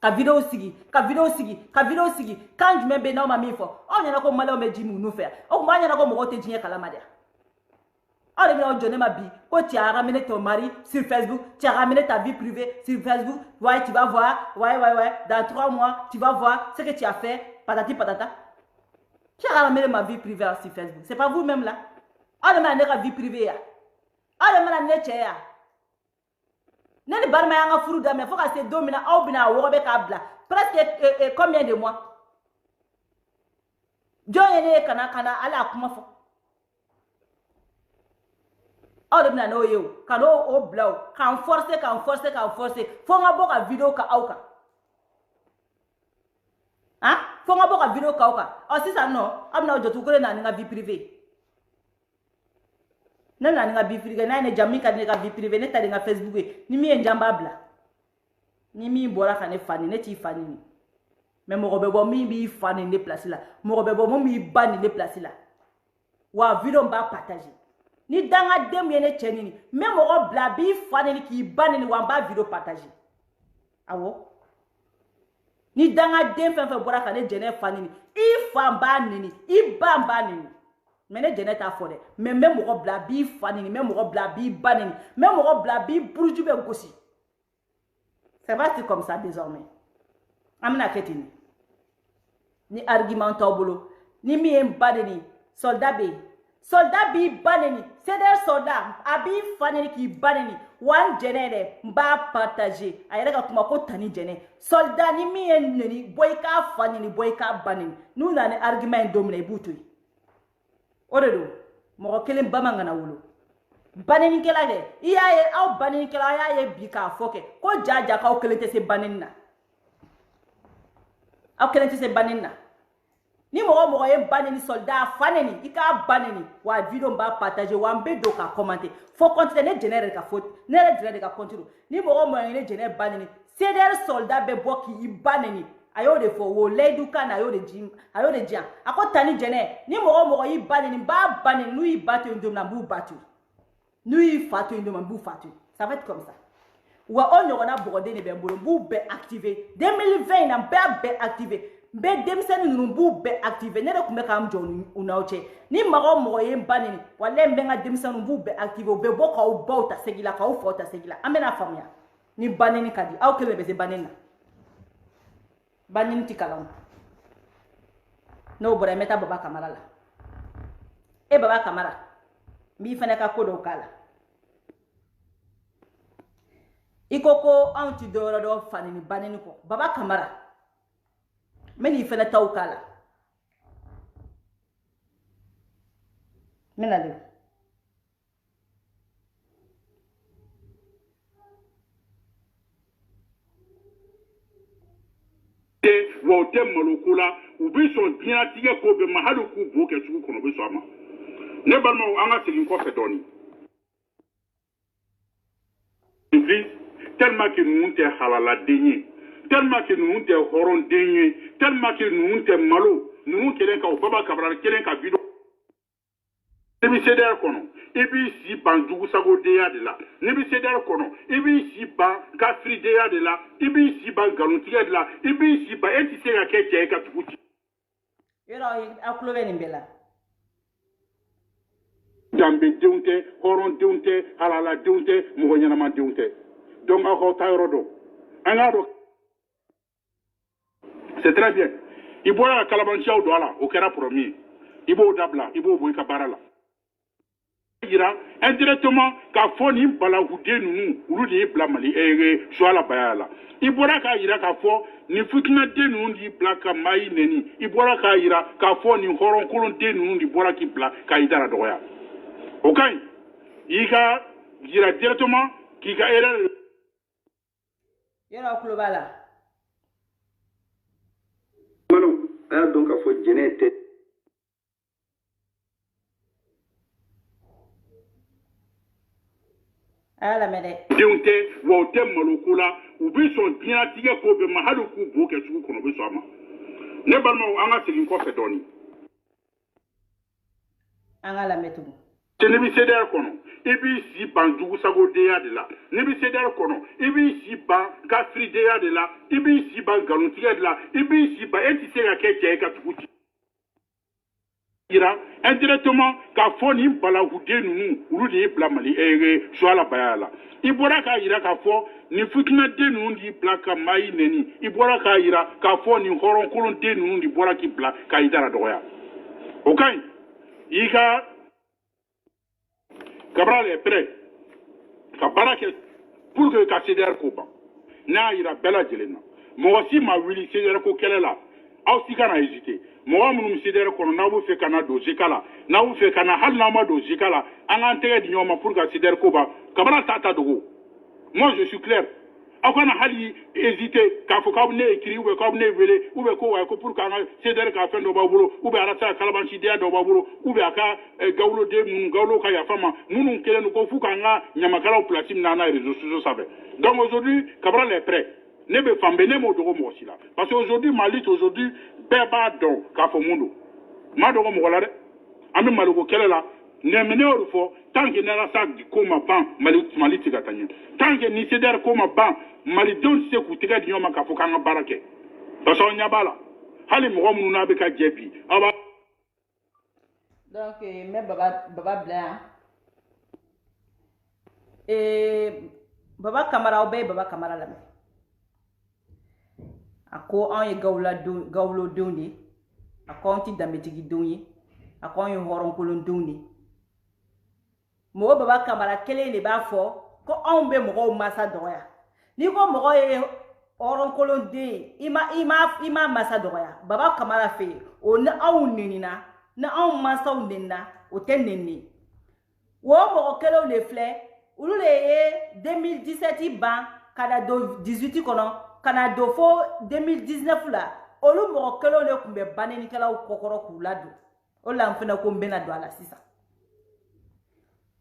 ka video sigi kan jumɛn bɛ n'aw ma min fɔ aw ɲɛna ko maliyɛnw bɛ ji min nu fɛ o tuma aw ɲɛna ko mɔgɔw tɛ diɲɛ kalama de aw de bɛna jɔ ne ma bi ko tu as ramené ton mari sur Facebook tu as ramené ta vie privée sur Facebook ouais tu vas voir ouais dans 3 mois tu vas voir ce que tu as fait patati patata tu as ramené ma vie privée sur Facebook c'est pas vous même là aw de bɛna ne ka vie privée ya aw de bɛna ne cɛ ya ne ni barima y'an ka furu daminɛ fo ka se don min na aw bɛna a wɔgɔbɛ k'a bila presque combien de mois jɔn ye ne ye ka na ala a kuma fɔ aw de bɛna n'o ye o ka n'o bila o k'an forcer fo n ka bɔ ka video ka aw kan fo n ka bɔ ka video ka aw kan ɔ sisan nɔ aw bɛna jɔ tugun ko ne na ni n ka vie privée ne na ni ka vie privée n'a ye ne jam min ka di ne ka vie privée ne ta di n ka Facebook ye ni min ye n jam b'a bila ni min bɔra ka ne fa nin ne t'i fa nin mais mɔgɔ bɛ bɔ min b'i fa nin ne place la mɔgɔ bɛ bɔ min b'i ba nin ne place la wa video n b'a partager ni dangaden min ye ne cɛ nin n bɛ mɔgɔ bila a b'i fa nin k'i ba nin wa n b'a video partager awɔ ni dangaden fɛn fɛn bɔra ka ne jɛnɛ fa nin i fa n b'a nini i ba n b'a nini mais ne jɛnɛ t'a fɔ dɛ mais n bɛ mɔgɔ bila a b'i fa nini n bɛ mɔgɔ bila a b'i ba nini n bɛ mɔgɔ bila a b'i buruju bɛ gosi ça va être comme ça désormais an bɛna kɛ ten ni argument t'aw bolo ni min ye n ba nini soldat bɛ yen soldat b'i ba nini CDR soldat a b'i fa nini k'i ba nini wa n jɛnɛ dɛ n b'a partager a yɛrɛ ka kuma ko tani jɛnɛ soldat ni min ye nini bɔ i k'a fa nini bɔ i k'a ba nini n'u nana ni argument ye don min na i b'u to yen o de don mɔgɔ kelen ba man kana wolo baninikɛla dɛ i y'a ye aw baninikɛla a y'a ye bi k'a fɔ kɛ ko jaja k'aw kelen tɛ se banini na aw kelen tɛ se banini na ni mɔgɔ ye banini soldat fa nini i k'a banini wa video b'a partager wa n bɛ don k'a commenter fo continuer ne jɛnɛ yɛrɛ ka fo ne yɛrɛ jɛnɛ de ka continue ni mɔgɔ ye ne jɛnɛ banini CDR soldat bɛ bɔ k'i banini a y'o de fɔ wo layidu kan na a y'o de diyan a ko tani jɛnɛ ni mɔgɔ y'i ba nini n b'a ba nini n'u y'i ba to yen don min na n b'u ba to yen n'u y'i fa to yen don min na n b'u fa to yen ça va être comme ça wa o ɲɔgɔnna bɔgɔden de bɛ n bolo n b'u bɛɛ activer 2020 in na n b'a bɛɛ activer n bɛ denmisɛnnin ninnu n b'u bɛɛ activer ne de tun bɛ k'an jɔ u n'aw cɛ ni mɔgɔ ye n ba nini walayi n bɛ n ka denmisɛnninw n b'u bɛɛ activer u bɛ bɔ k'aw baw ta segi la k'aw faw ta segi la an bɛna faamuya ni ba nini ka di aw kelen de bɛ se ba nini na banini ti kalan n'o bɔra n bɛ taa baba kamara la baba kamara n b'i fana ka ko dɔw k'a la i ko anw ti dɔwɛrɛ dɔn fanini banini kɔ baba kamara n bɛ n'i fana taw k'a la n bɛna de wa o tɛ maloko la u bɛ sɔn diɲɛlatigɛ ko bɛɛ ma hali k'u bo kɛ sugu kɔnɔ u bɛ sɔn a ma ne balimaw an ka segin kɔfɛ dɔɔnin tellement que ninnu tɛ halaladen ye tellement que ninnu tɛ hɔrɔnden ye tellement que ninnu tɛ malo ninnu kelen ka o baba kabara kelen ka video ne bɛ CDR kɔnɔ i b'i si ban jugusagodenya de la ne bɛ CDR kɔnɔ i b'i si ban kafiridenya de la i b'i si ban nkalontigɛ de la i b'i si ban e tɛ se ka kɛ cɛ ye ka tugu ci. yɔrɔ aw tulo bɛ nin bɛɛ la. danbedenw tɛ hɔrɔndenw tɛ halaladenw tɛ mɔgɔ ɲɛnamadenw tɛ donc aw k'aw ta yɔrɔ dɔn an k'a dɔn c'est très bien i bɔra ka kalabanciyaw don a la o kɛra premier i b'o dabila i b'o bɔ i ka baara la. yira indirectement k'a fɔ nin balahuden ninnu olu de y'i bila mali suwa la baya la i bɔra k'a yira k'a fɔ nin fitinɛden ninnu de y'i bila ka maa i neni i bɔra k'a yira k'a fɔ nin hɔrɔnkolonden ninnu de bɔra k'i bila k'a i dara dɔgɔya o ka ɲi i ka yira directement k'i ka erreur. yɔrɔ aw tulo b'a la a y'a dɔn k'a fɔ jɛnɛ tɛ ala mɛdɛ denw tɛ wa u tɛ maloko la u bɛ sɔn diɲɛlatigɛ ko bɛɛ ma hali k'u bo kɛ sugu kɔnɔ u bɛ sɔn a ma ne balimaw an ka segin kɔfɛ dɔɔnin an ka lamɛn tugun n'i bɛ CDR kɔnɔ i b'i si ban jugusagodenya de la n'i bɛ CDR kɔnɔ i b'i si ban kafirideya de la i b'i si ban nkalontigɛ de la i b'i si ban e tɛ se ka kɛ cɛ ye ka tugu ci yira indirectement k'a fɔ nin balahuden ninnu olu de y'i bila Mali Suala Baya la i bɔra k'a yira k'a fɔ nin fitinɛden ninnu de y'i bila ka Mayi nɛni i bɔra k'a yira k'a fɔ nin hɔrɔnkolonden ninnu de bɔra k'i bila k'a i dara dɔgɔya o ka ɲi i ka Cabral est prêt ka baara kɛ pour que ka CDR ko ban n'a yira bɛɛ lajɛlen na mɔgɔ si ma wuli CDR ko kɛlɛ la aw si kana hésiter mɔgɔ minnu bɛ CDR kɔnɔ n'aw bɛ fɛ ka na don JK la n'aw bɛ fɛ ka na hali n'aw ma don JK la an k'an tɛgɛ di ɲɔgɔn ma pour que CDR ko ban Cabral ta dogo moi je suis clair aw kana hali hésiter k'a fɔ k'aw bɛ ne écrit ou bien k'aw bɛ ne wele ou bien ko wayi ko pour que an ka CDR ka fɛn dɔ b'aw bolo ou bien Alassane ka kalabancidenya dɔ b'aw bolo ou bien a ka gawuloden minnu gawulo ka yafa ma minnu kɛlen don ko f'u k'an ka ɲamakalaw place minɛ an ka réseaux sociaux sanfɛ donc aujourd'hui Cabral est prêt ne bɛ fan bɛɛ ne m'o dogo mɔgɔ si la parce que aujourd'hui Mali aujourd'hui bɛɛ b'a dɔn k'a fɔ mun don ma dogo mɔgɔ la dɛ an bɛ Maliko kɛlɛ la mais ne y'o de fɔ tant que Alassane ko ma ban Mali tɛ ka taa ɲɛ tant que ni CDR ko ma ban Malidenw tɛ se k'u tɛgɛ di ɲɔgɔn ma k'a fɔ k'an ka baara kɛ parce que aw ɲɛ b'a la hali mɔgɔ minnu n'a bɛ ka jɛ bi aw b'a. donc n bɛ baba bila yan baba Kamara aw bɛɛ ye baba Kamara lamɛn a ko anw ye gawulodenw de ye a ko anw tɛ danbetigidenw ye a ko anw ye hɔrɔnkolondenw de ye mɔgɔ baba Kamara kelen de b'a fɔ ko anw bɛ mɔgɔw masa dɔgɔya n'i ko mɔgɔ ye hɔrɔnkolonden i ma masa dɔgɔya baba Kamara fɛ yen o ni anw nenina ni anw mansaw nenina o tɛ neni o mɔgɔ kelenw de filɛ olu de ye 2017 ban ka na don 18 kɔnɔ ka na don fo 2019 la olu mɔgɔ kelenw de tun bɛ banenikɛlaw kɔkɔrɔ k'u ladon o la n fana ko n bɛna don a la sisan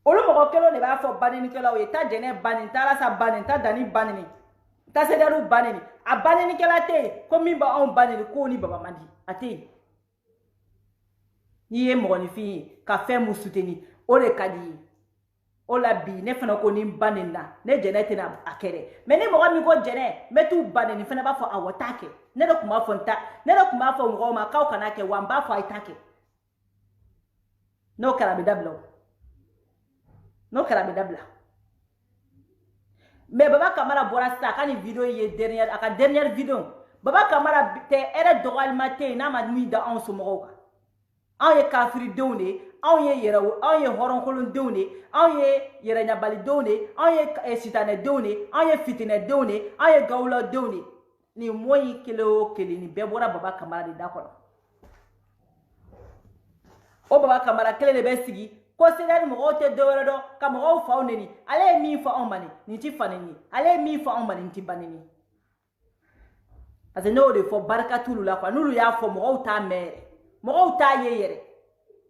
olu mɔgɔ kelenw de b'a fɔ banenikɛlaw ye ta jɛnɛ bani ta Alasa bani ta Dani bani ta CDR bani a banenikɛla tɛ yen ko min b'anw bani ko ni baba mandi a tɛ yen n'i ye mɔgɔninfin ye ka fɛn mun soutenir o de ka di ye o la bi ne fana ko ni n bani na ne jɛnɛ tɛna a kɛ dɛ mais ni mɔgɔ min ko jɛnɛ n bɛ t'u bani nin fana b'a fɔ awɔ t'a kɛ ne de tun b'a fɔ ne de tun b'a fɔ mɔgɔw ma k'aw kana kɛ wa n b'a fɔ a ye t'a kɛ n'o kɛra a bɛ dabila o n'o kɛra a bɛ dabila mais baba Kamara bɔra sisan a ka nin vidéo ye a ka dernière vidéo baba Kamara tɛ hɛrɛ dɔgɔyalima tɛ yen n'a ma min da anw somɔgɔw kan anw ye kafiridenw de ye anw ye hɔrɔnkolondenw de ye anw ye yɛrɛɲabalidenw de ye anw ye sitanɛdenw de ye anw ye fitinɛdenw de ye anw ye gawuladenw de ye nin mot in kelen o kelen nin bɛɛ bɔra baba Kamara de da kɔnɔ o baba Kamara kelen de bɛ sigi ko CDR mɔgɔw tɛ dɔwɛrɛ dɔn ka mɔgɔw faw neni ale ye min fɔ anw ma nin tɛ fa neni ale ye min fɔ anw ma nin tɛ ba neni parce que ne y'o de fɔ barika t'olu la quoi n'olu y'a fɔ mɔgɔw t'a mɛn yɛrɛ mɔgɔw t'a ye yɛrɛ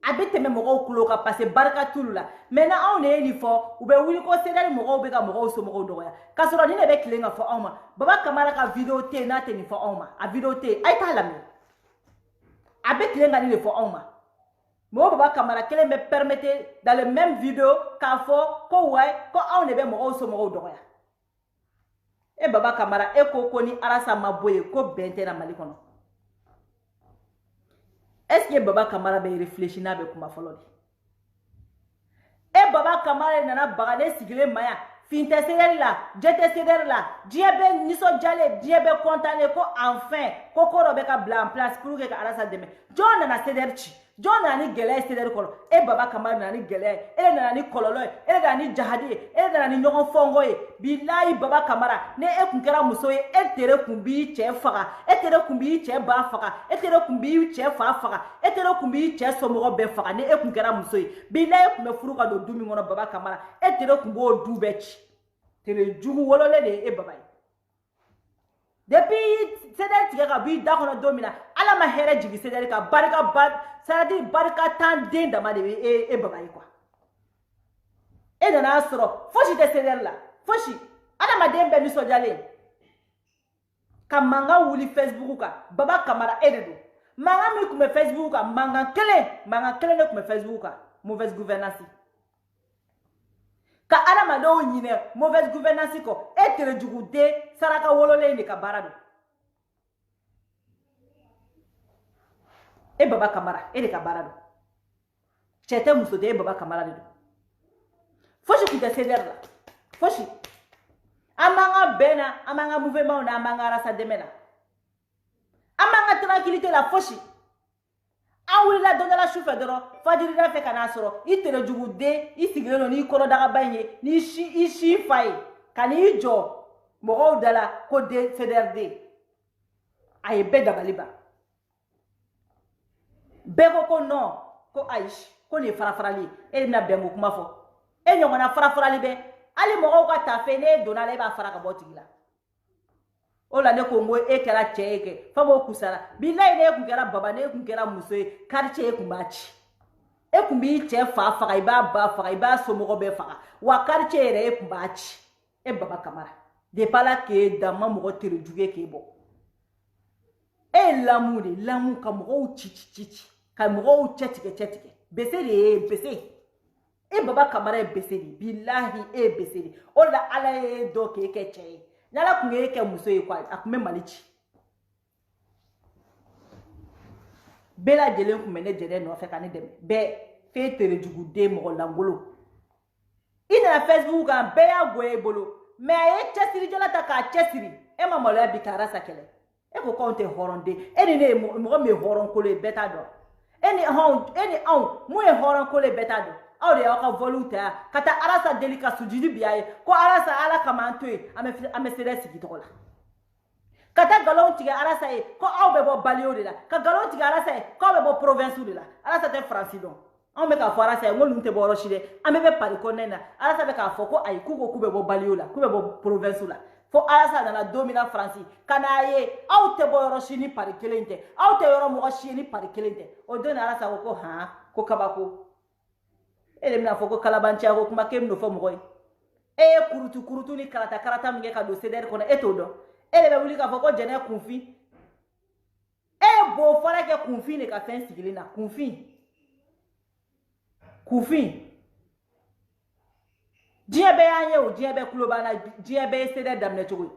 a bɛ tɛmɛ mɔgɔw tulo kan parce que barika t'olu la mais na anw de ye nin fɔ u bɛ wuli ko CDR mɔgɔw bɛ ka mɔgɔw somɔgɔw dɔgɔya k'a sɔrɔ nin de bɛ tilen ka fɔ anw ma baba Kamara ka vidéo tɛ yen n'a tɛ nin fɔ anw ma a vidéo tɛ yen a ye t'a lamɛn a bɛ tilen ka nin de fɔ anw ma mais o baba Kamara kelen bɛ permettre dans le même vidéo k'a fɔ ko wayi ko anw de bɛ mɔgɔw somɔgɔw dɔgɔya e baba Kamara e ko ni Alassane ma bɔ yen ko bɛn tɛ na Mali kɔnɔ est-ce que baba Kamara bɛ réfléchir n'a bɛ kuma fɔlɔ de e baba Kamara nana baga ne sigilen ma yan fin tɛ CDR la jɛ tɛ CDR la diɲɛ bɛ nisɔndiyalen diɲɛ bɛ content ko enfin ko ko dɔ bɛ ka bila en place pour que ka Alassane dɛmɛ jɔn nana CDR ci jɔn nana ni gɛlɛya ye CDR kɔnɔ e baba Kamara nana ni gɛlɛya ye e de nana ni kɔlɔlɔ ye e de nana ni jahadi ye e de nana ni ɲɔgɔn fɔnkɔ ye bilahi baba Kamara ne e kun kɛra muso ye e tere kun b'i cɛ faga e tere kun b'i cɛ ba faga e tere kun b'i cɛ fa faga e tere kun b'i cɛ somɔgɔ bɛɛ faga ne e kun kɛra muso ye bilahi e kun bɛ furu ka don du min kɔnɔ baba Kamara e tere kun b'o du bɛɛ ci tere jugu wololen de ye e baba ye depuis CDR tigɛ ka b'i da kɔnɔ don min na ala ma hɛrɛ jigi CDR ka barika ba c'est-à-dire barika tan den dama de bɛ e baba ye quoi e nana sɔrɔ fosi tɛ CDR la fosi adamaden bɛɛ nisɔndiyalen ka mankan wuli Facebook kan Baba Kamara e de don mankan min tun bɛ Facebook kan mankan kelen de tun bɛ Facebook kan mauvaise gouvernance ka adamadenw ɲinɛ mauvaise gouvernance kɔ e terejuguden saraka wololen de ka baara don e Baba Kamara e de ka baara don cɛ tɛ muso tɛ e Baba Kamara de don fosi tun tɛ CDR la fosi an b'an ka bɛn na an b'an ka mouvement na an b'an ka arasa dɛmɛ na an b'an ka tranquillité la fosi an wulila don dɔ la su fɛ dɔrɔn fajirida fɛ ka n'a sɔrɔ i terejuguden i sigilen don n'i kɔrɔdagaba in ye n'i si fa ye ka n'i jɔ mɔgɔw da la ko den CDR den a ye bɛɛ dabali ban bɛɛ ko non ko ayi ko nin ye farafarali ye e de bɛna bɛnko kuma fɔ e ɲɔgɔnna farafarali bɛ hali mɔgɔw ka tafe ne donna la e b'a fara ka bɔ tigi la o la ne ko n ko e kɛra cɛ ye kɛ fa b'o kusara bilayi ne kun kɛra baba ne kun kɛra muso ye quartier e kun b'a ci e kun b'i cɛ fa faga i b'a ba faga i b'a somɔgɔ bɛɛ faga wa quartier yɛrɛ e kun b'a ci e Baba Kamara depuis ala k'e dan ma mɔgɔ terejugu ye k'e bɔ e ye lamu de lamu ka mɔgɔw ci ka mɔgɔw cɛtigɛ bese de ye bese e Baba Kamara ye bese de bilahi e ye bese de o la ala ye dɔ k'e kɛ cɛ ye n'ala kun ye kɛ muso ye quoi a kun bɛ Mali ci bɛɛ lajɛlen kun bɛ ne jɛnɛ nɔfɛ ka ne dɛmɛ bɛɛ f'e terejuguden mɔgɔ langolo i nana Facebook kan bɛɛ y'a goya i bolo mais a ye cɛsirijala ta k'a cɛsiri e ma maloya bi ka arasa kɛlɛ e ko k'anw tɛ hɔrɔnden e ni ne ye mɔgɔ min ye hɔrɔnkolo ye bɛɛ t'a dɔn e ni anw mun ye hɔrɔnkolo ye bɛɛ t'a dɔn aw de y'aw ka volu ta yan ka taa arasa deli ka sujudi bi a ye ko arasa ala kama an to yen an bɛ CDR sigi tɔgɔ la ka taa galon tigɛ arasa ye ko aw bɛ bɔ baliyo de la ka galon tigɛ arasa ye ko aw bɛ bɔ province de la arasa tɛ faransi dɔn anw bɛ k'a fɔ arasa ye n ko ninnu tɛ bɔ yɔrɔ si dɛ an bɛ bɛ pari kɔnɔna na arasa bɛ k'a fɔ ko ayi k'u ko k'u bɛ bɔ baliyo la k'u bɛ bɔ province la fo arasa nana don min na faransi ka n'a ye aw tɛ bɔ yɔrɔ si ni pari kelen tɛ aw tɛ yɔrɔ mɔgɔ si ye ni pari kelen tɛ o don arasa ko han ko kabako e de bɛna fɔ ko kalabanciya ko kuma k'e bɛna fɔ mɔgɔ ye e ye kurutu ni karata min kɛ ka don CDR kɔnɔ e t'o dɔn e de bɛ wuli k'a fɔ ko jɛnɛ kunfin e ye bo fɔlɔ kɛ kunfin de ka fɛn sigilen na kunfin diɲɛ bɛɛ y'an ye o diɲɛ bɛɛ kulo b'an na diɲɛ bɛɛ ye CDR daminɛ cogo ye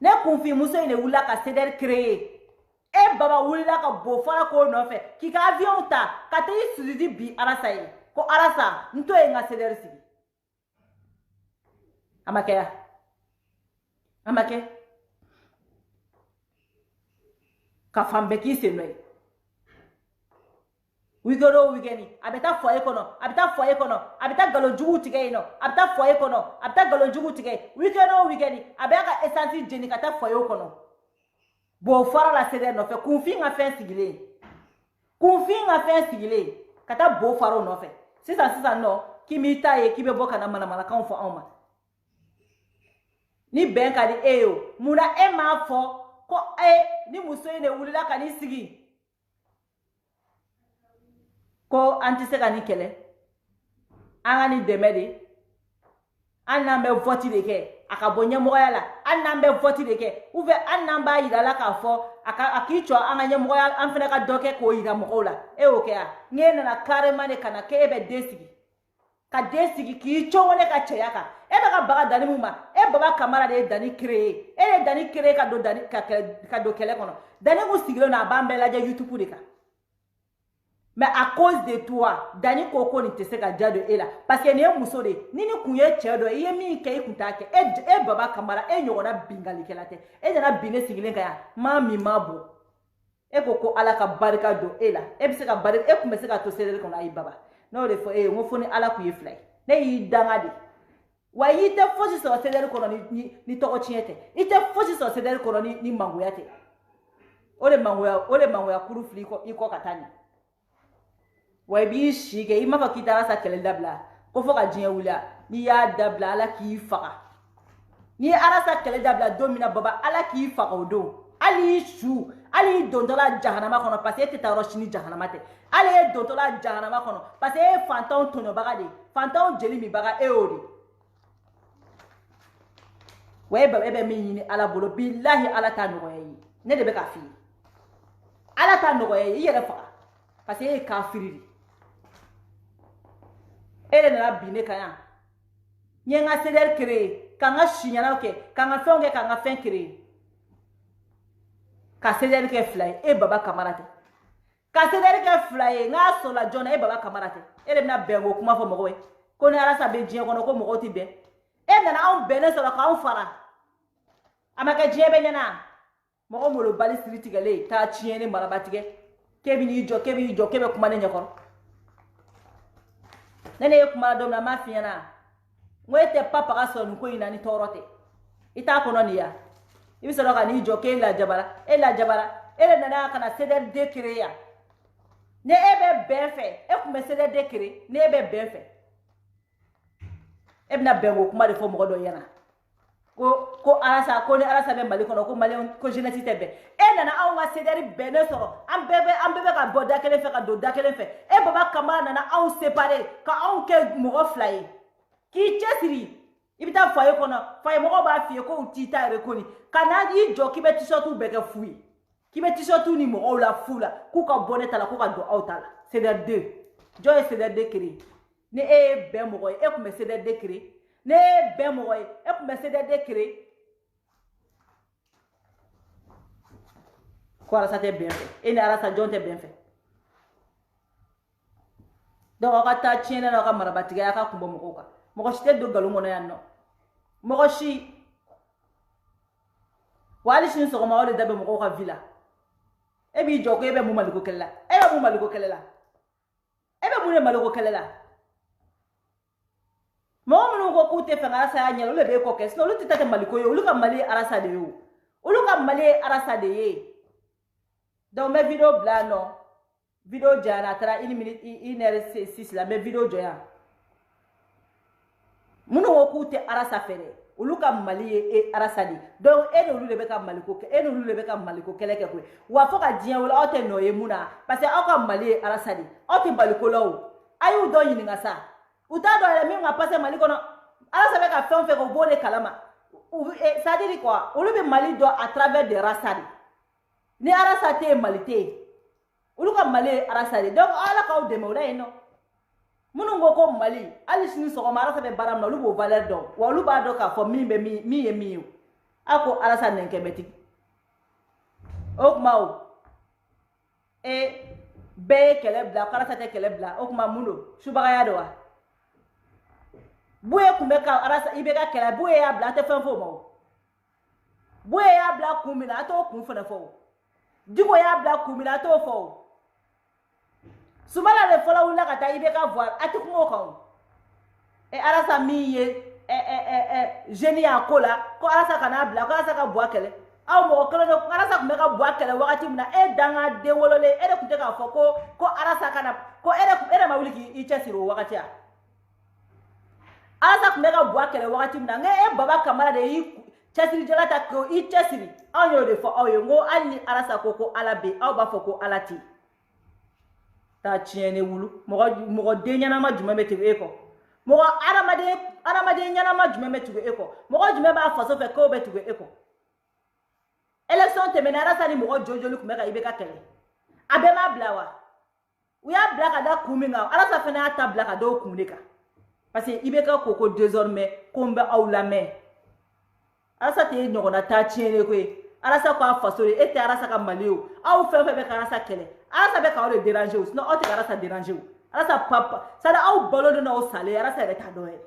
ne kunfin muso in de wulila ka CDR créer e baba wulila ka bo fɔlɔ k'o nɔfɛ k'i ka avion ta ka taa i sujudi bi arasa ye ko arasa n to ye n ka CDR sigi a ma kɛ ya a ma kɛ ka fan bɛɛ k'i sen nɔ ye weekend o weekend a bɛ taa foyer kɔnɔ a bɛ taa foyer kɔnɔ a bɛ taa galon jugu tigɛ yen nɔ a bɛ taa foyer kɔnɔ a bɛ taa galon jugu tigɛ weekend o weekend a bɛ ka essence jeni ka taa foyer kɔnɔ bo fara la CDR nɔfɛ kunfin ka fɛn sigilen ka taa bo fara o nɔfɛ sisan nɔ k'i m'i ta ye k'i bɛ bɔ ka na manamanakanw fɔ anw ma ni bɛn ka di e ye o munna e m'a fɔ ko ni muso in de wulila ka n'i sigi ko an tɛ se ka nin kɛlɛ an ka nin dɛmɛ de an n'an bɛ vote de kɛ a ka bɔ ɲɛmɔgɔya la an n'an bɛ vote de kɛ ou bien an n'an b'a yira la k'a fɔ a k'i jɔ an ka ɲɛmɔgɔya an fana ka dɔ kɛ k'o yira mɔgɔw la e y'o kɛ yan n'e nana carrément de ka na k'e bɛ den sigi ka den sigi k'i cɔngɔ ne ka cɛya kan e bɛ ka baga dani mun ma e Baba Kamara de ye dani créer e de dani créer ka don kɛlɛ kɔnɔ dani kun sigilen don a b'an bɛɛ lajɛ YouTube de kan mais à cause de toi dani ko nin tɛ se ka ja don e la parce que nin ye muso de ye ni kun ye cɛ dɔ i ye min kɛ i kun t'a kɛ e Baba Kamara e ɲɔgɔnna bingalikɛla tɛ e nana bin ne sigilen kan yan maa min ma bɔ e ko ala ka barika don e la e bɛ se ka barika e kun bɛ se ka to CDR kɔnɔ ayi baba n'o de fɔ e ye n ko fo ni ala kun ye fila ye ne y'i danga de wa i tɛ fosi sɔrɔ CDR kɔnɔ ni tɔgɔ tiɲɛ tɛ i tɛ fosi sɔrɔ CDR kɔnɔ ni mangoya tɛ o de mangoya kuru fili i kɔ ka taa ɲɛ wa i b'i si kɛ i m'a fɔ k'i taara sa kɛlɛ dabila ko fo ka diɲɛ wuli n'i y'a dabila ala k'i faga ni arasa kele dabla domina baba ala ki faga o don ali shu ali dontola jahanama kono parce que teta roshini jahanama te ali dontola jahanama kono parce que fanton tono baga de fanton jeli mi baga e ori weba ebe mi yini ala bolo billahi ala ta no yi ne de be ka fi ala ta no yi yere faga parce que kafiri ele na bine kaya nyenga seder créer kanga shinyana ke kanga fonge kanga fen créer ka seder ke fly e baba kamarate ka seder ke fly nga so la jona e baba kamarate ele na bengo kuma fo mogowe ko ne ala sabe jien kono ko mogoti be e na on bene so la ka on fara amaka jien be nyana mogo molo bali street gale ta chiene marabatige kebi jo kebe kuma ne nyakoro nene kuma do na mafiana mwete papa ka so nko ina ni torote ita kono ni ya ibi so ka ni jo ke la jabara ele nana kana seder décret ya ne ebe benfe e kuma seder décret ne ebe benfe ebna bengo kuma de fo mo do yana ko arasa ko ne arasa be mali kono ko mali ko jeunesse tebe e nana aw nga seder bene soro am bebe ka boda kele fe ka do da kele fe e baba kamara nana aw séparer ka aw ke mo fly ki chesiri ibita faye kono faye mo ba fie ko utita rekoni kana yi jo ki be tisotu be ke fui ki be tisotu ni mo la fula ku ka boneta la ku ka do outala c'est des deux jo c'est des décret ne e be mo e ku me c'est des décret ne be mo e ku me c'est des décret ko ala sa te bien fait e ne ala sa jonte bien fait donc o ka ta tiene na ka marabatiga ya ka kumbo mo ka mo shite do galu ngono yanno mo shi wali shin so ma wale dabe mo ka villa e bi joko e be mu maliko kella e be mu maliko kella e be mu ne maliko kella mo mu ko kute fe ngara sa nyalo le be ko kes no lu tita maliko yo lu ka mali arasa de yo lu ka mali arasa de ye donc mes vidéo blano vidéo jana tara 1 minute 1h06 la mes vidéo joya munu wo kute arasa fere uluka mali e arasa di donc ene ulu lebe ka maliko ke ene ulu lebe ka maliko keleke ko wa foka dien wala ote no ye muna parce que aka mali e arasa di ote maliko lawo ayu do yini ngasa uta do le mi nga passe maliko no arasa be ka fon fe ko bole kalama ça dit quoi ulu be mali do à travers des rasadi ni arasa te malite uluka mali arasa di donc ala ka o de mo ino munu ngo ko mali ali sini so mara sabe baram na lubo valeur do wa luba do ka fo mi be mi ako arasa nenke beti ok mawo e be kele bla arasa te kele bla ok ma muno subaga ya do wa buye kumbe ka arasa ibe ka kele buye ya bla te fo mawo buye ya bla kumina to kun fo na fo digo ya bla kumina to fo sumala le fola wula kata ibe ka voir atikumo kan e arasa mi ye jeni ya kola ko arasa kana bla ko arasa ka boakele aw mo kolo no arasa ko meka boakele wakati mna e danga de wolole e de kuteka fo ko arasa kana ko ere ma wuli ki ichesiro wakati ya arasa ko meka boakele wakati mna nge e baba kamara de yi chesiri jolata ko ichesiri aw yo de fo aw yo ngo ali arasa ko alabe aw ba fo ko alati ta chiene wulu mogo de nyana ma juma metu eko mogo aramade nyana ma juma metu eko mogo juma ba faso fe ko betu eko election te menara sani mogo jojo lu kumeka ibeka kele abe ma blawa uya blaka da kuminga ala sa fena ta blaka do kumeka parce que ibeka koko désormais kombe awlame ala sa te nyogona ta chiene ko arasa ko faso et arasa ka malio aw fe be ka arasa kele arasa be ka o déranger ou sinon o te arasa déranger ou arasa papa ça da aw bolo de no salé arasa be ta doye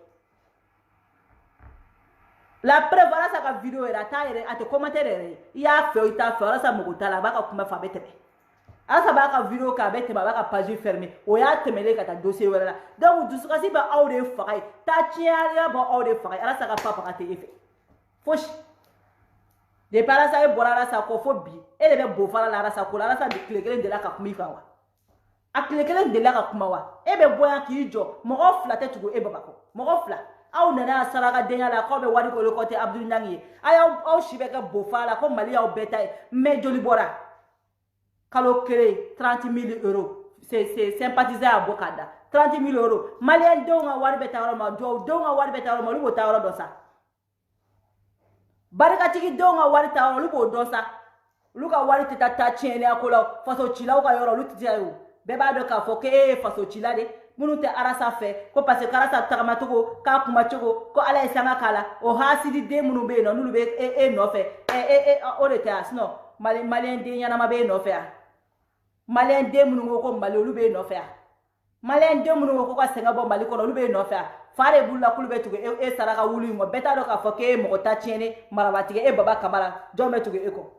la preuve arasa ka vidéo era ta ere ate commentaire ya fe o ta fe arasa mo ta la ba ka kuma fa betere arasa ba ka vidéo ka bete ba ka page fermée o ya temele ka ta dossier wala donc du suka si ba aw de faay ta tiara ba aw de faay arasa ka papa ka te efe fosh de parasa e borara sa ko fobi ele be bo fara la rasa ko la rasa de klegelen de la ka kuma ifa wa a klegelen de la ka kuma wa e be boya ki jo mo ofla te tugo e baba ko mo ofla aw nana saraka denya la ko be wari ko le côté Abdou Nyangi aw shibe ka bofa la ko Mali aw beta mais joli bora kalo kéré 30 000 euros c'est sympathisé à Bokada 30 000 euros Malien donga wari beta ro ma donga wari beta ro ma lu bota ro do sa barika tigi donga wari ta ro lu bo do sa lu ka wari tita ta tiene akola faso chila ka yoro lu titi ayo be ba do ka fo ke faso chila de munu te arasa fe ko parce que arasa tagama togo ka kuma togo ko ala isanga kala o hasidi de munu be no nulu be no fe o de ta sino malien de nyana ma be no fe malien de munu ko mali lu be no fe malien de munu ko ka senga bo mali ko lu be no fe fare bulla kulu be tugo saraka wuli mo beta do ka fo ke mo ta tiene marabatige baba kamara jombe tugo eko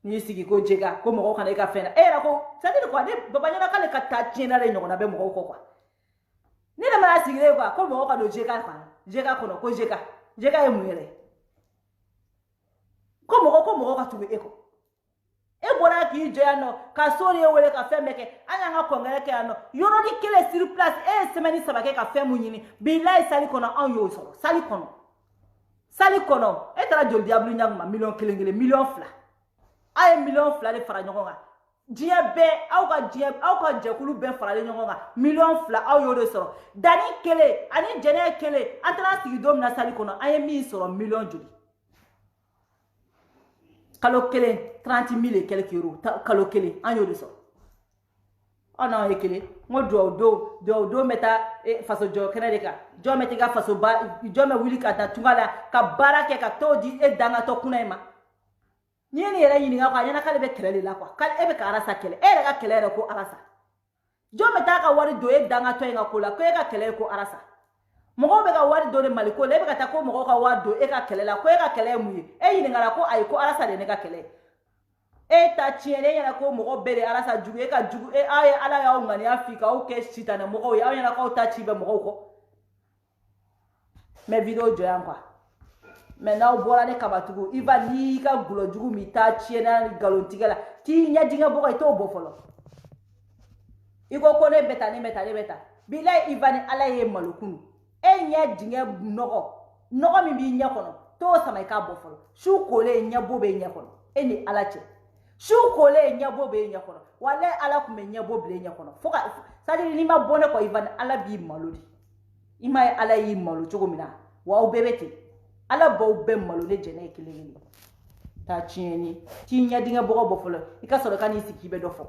ni sigi ko jega ko mo kana ka fena ra ko sadi ko de baba nyana kale ka ta tiene re nyona be mo ko kwa ni na mara sigire kwa ko mo ka do jega kwa jega kono ko jega e muere ko mo ka tugo eko bora ki je ano ka sori wele ka fe meke anya nga kongere ke ano yoro di kele sur place semaine sabake ka fe munyini billahi sali kono an yo soro sali kono tara jol diablu nyangma million kelengele million fla ay million fla de fara nyonga dia be aw ka jekulu be fara le nyonga million fla aw yo de soro dani kele ani jene kele antara sigi dom na sali kono ay mi soro million joli kalo kele 30 000 et quelques euros kalo kele an yo de soro ana ekele ngo do meta faso jo kenedeka jo metiga faso ba jo me wili ka tungala ka barake ka todi danga to kunaima nyeni era yini nga kwa nyana kale be kelele la kwa kale ebe ka arasa kele ere ka kelele ko arasa jo meta ka wari do danga to nga kula ko ka kelele ko arasa mogo be ka wari do de maliko lebe ka ta ko mogo ka wari do ka kelele ko ka kelele muyi yini ngara ko ay ko arasa de ne ka kelele ta tiene yana ko mogo bere arasa jugu ka jugu ay ala ya ngani afika o ke sita na mogo ya yana ko ta chibe mogo ko me video jo yan kwa me na bola ne kabatugo iva ni ka gulo jugu mi ta tiene na galontigala ti nya dinga bogo to bo folo iko ko ne beta bilai iva ni ala ye malukunu nya dinga nogo mi bi nya kono to sama ka bo folo shu ko le nya bobe nya kono eni ala che shu kole nyabo be nyakono wale ala kume nyabo ble nyakono foka sadi ni ma bone ko ivan ala bi malodi ima ala yi malu chogo mina wa ubebeti ala bo be malu le jene kelele ta chieni ti nya dinga bogo bofolo ikasoro kan isi kibe dofo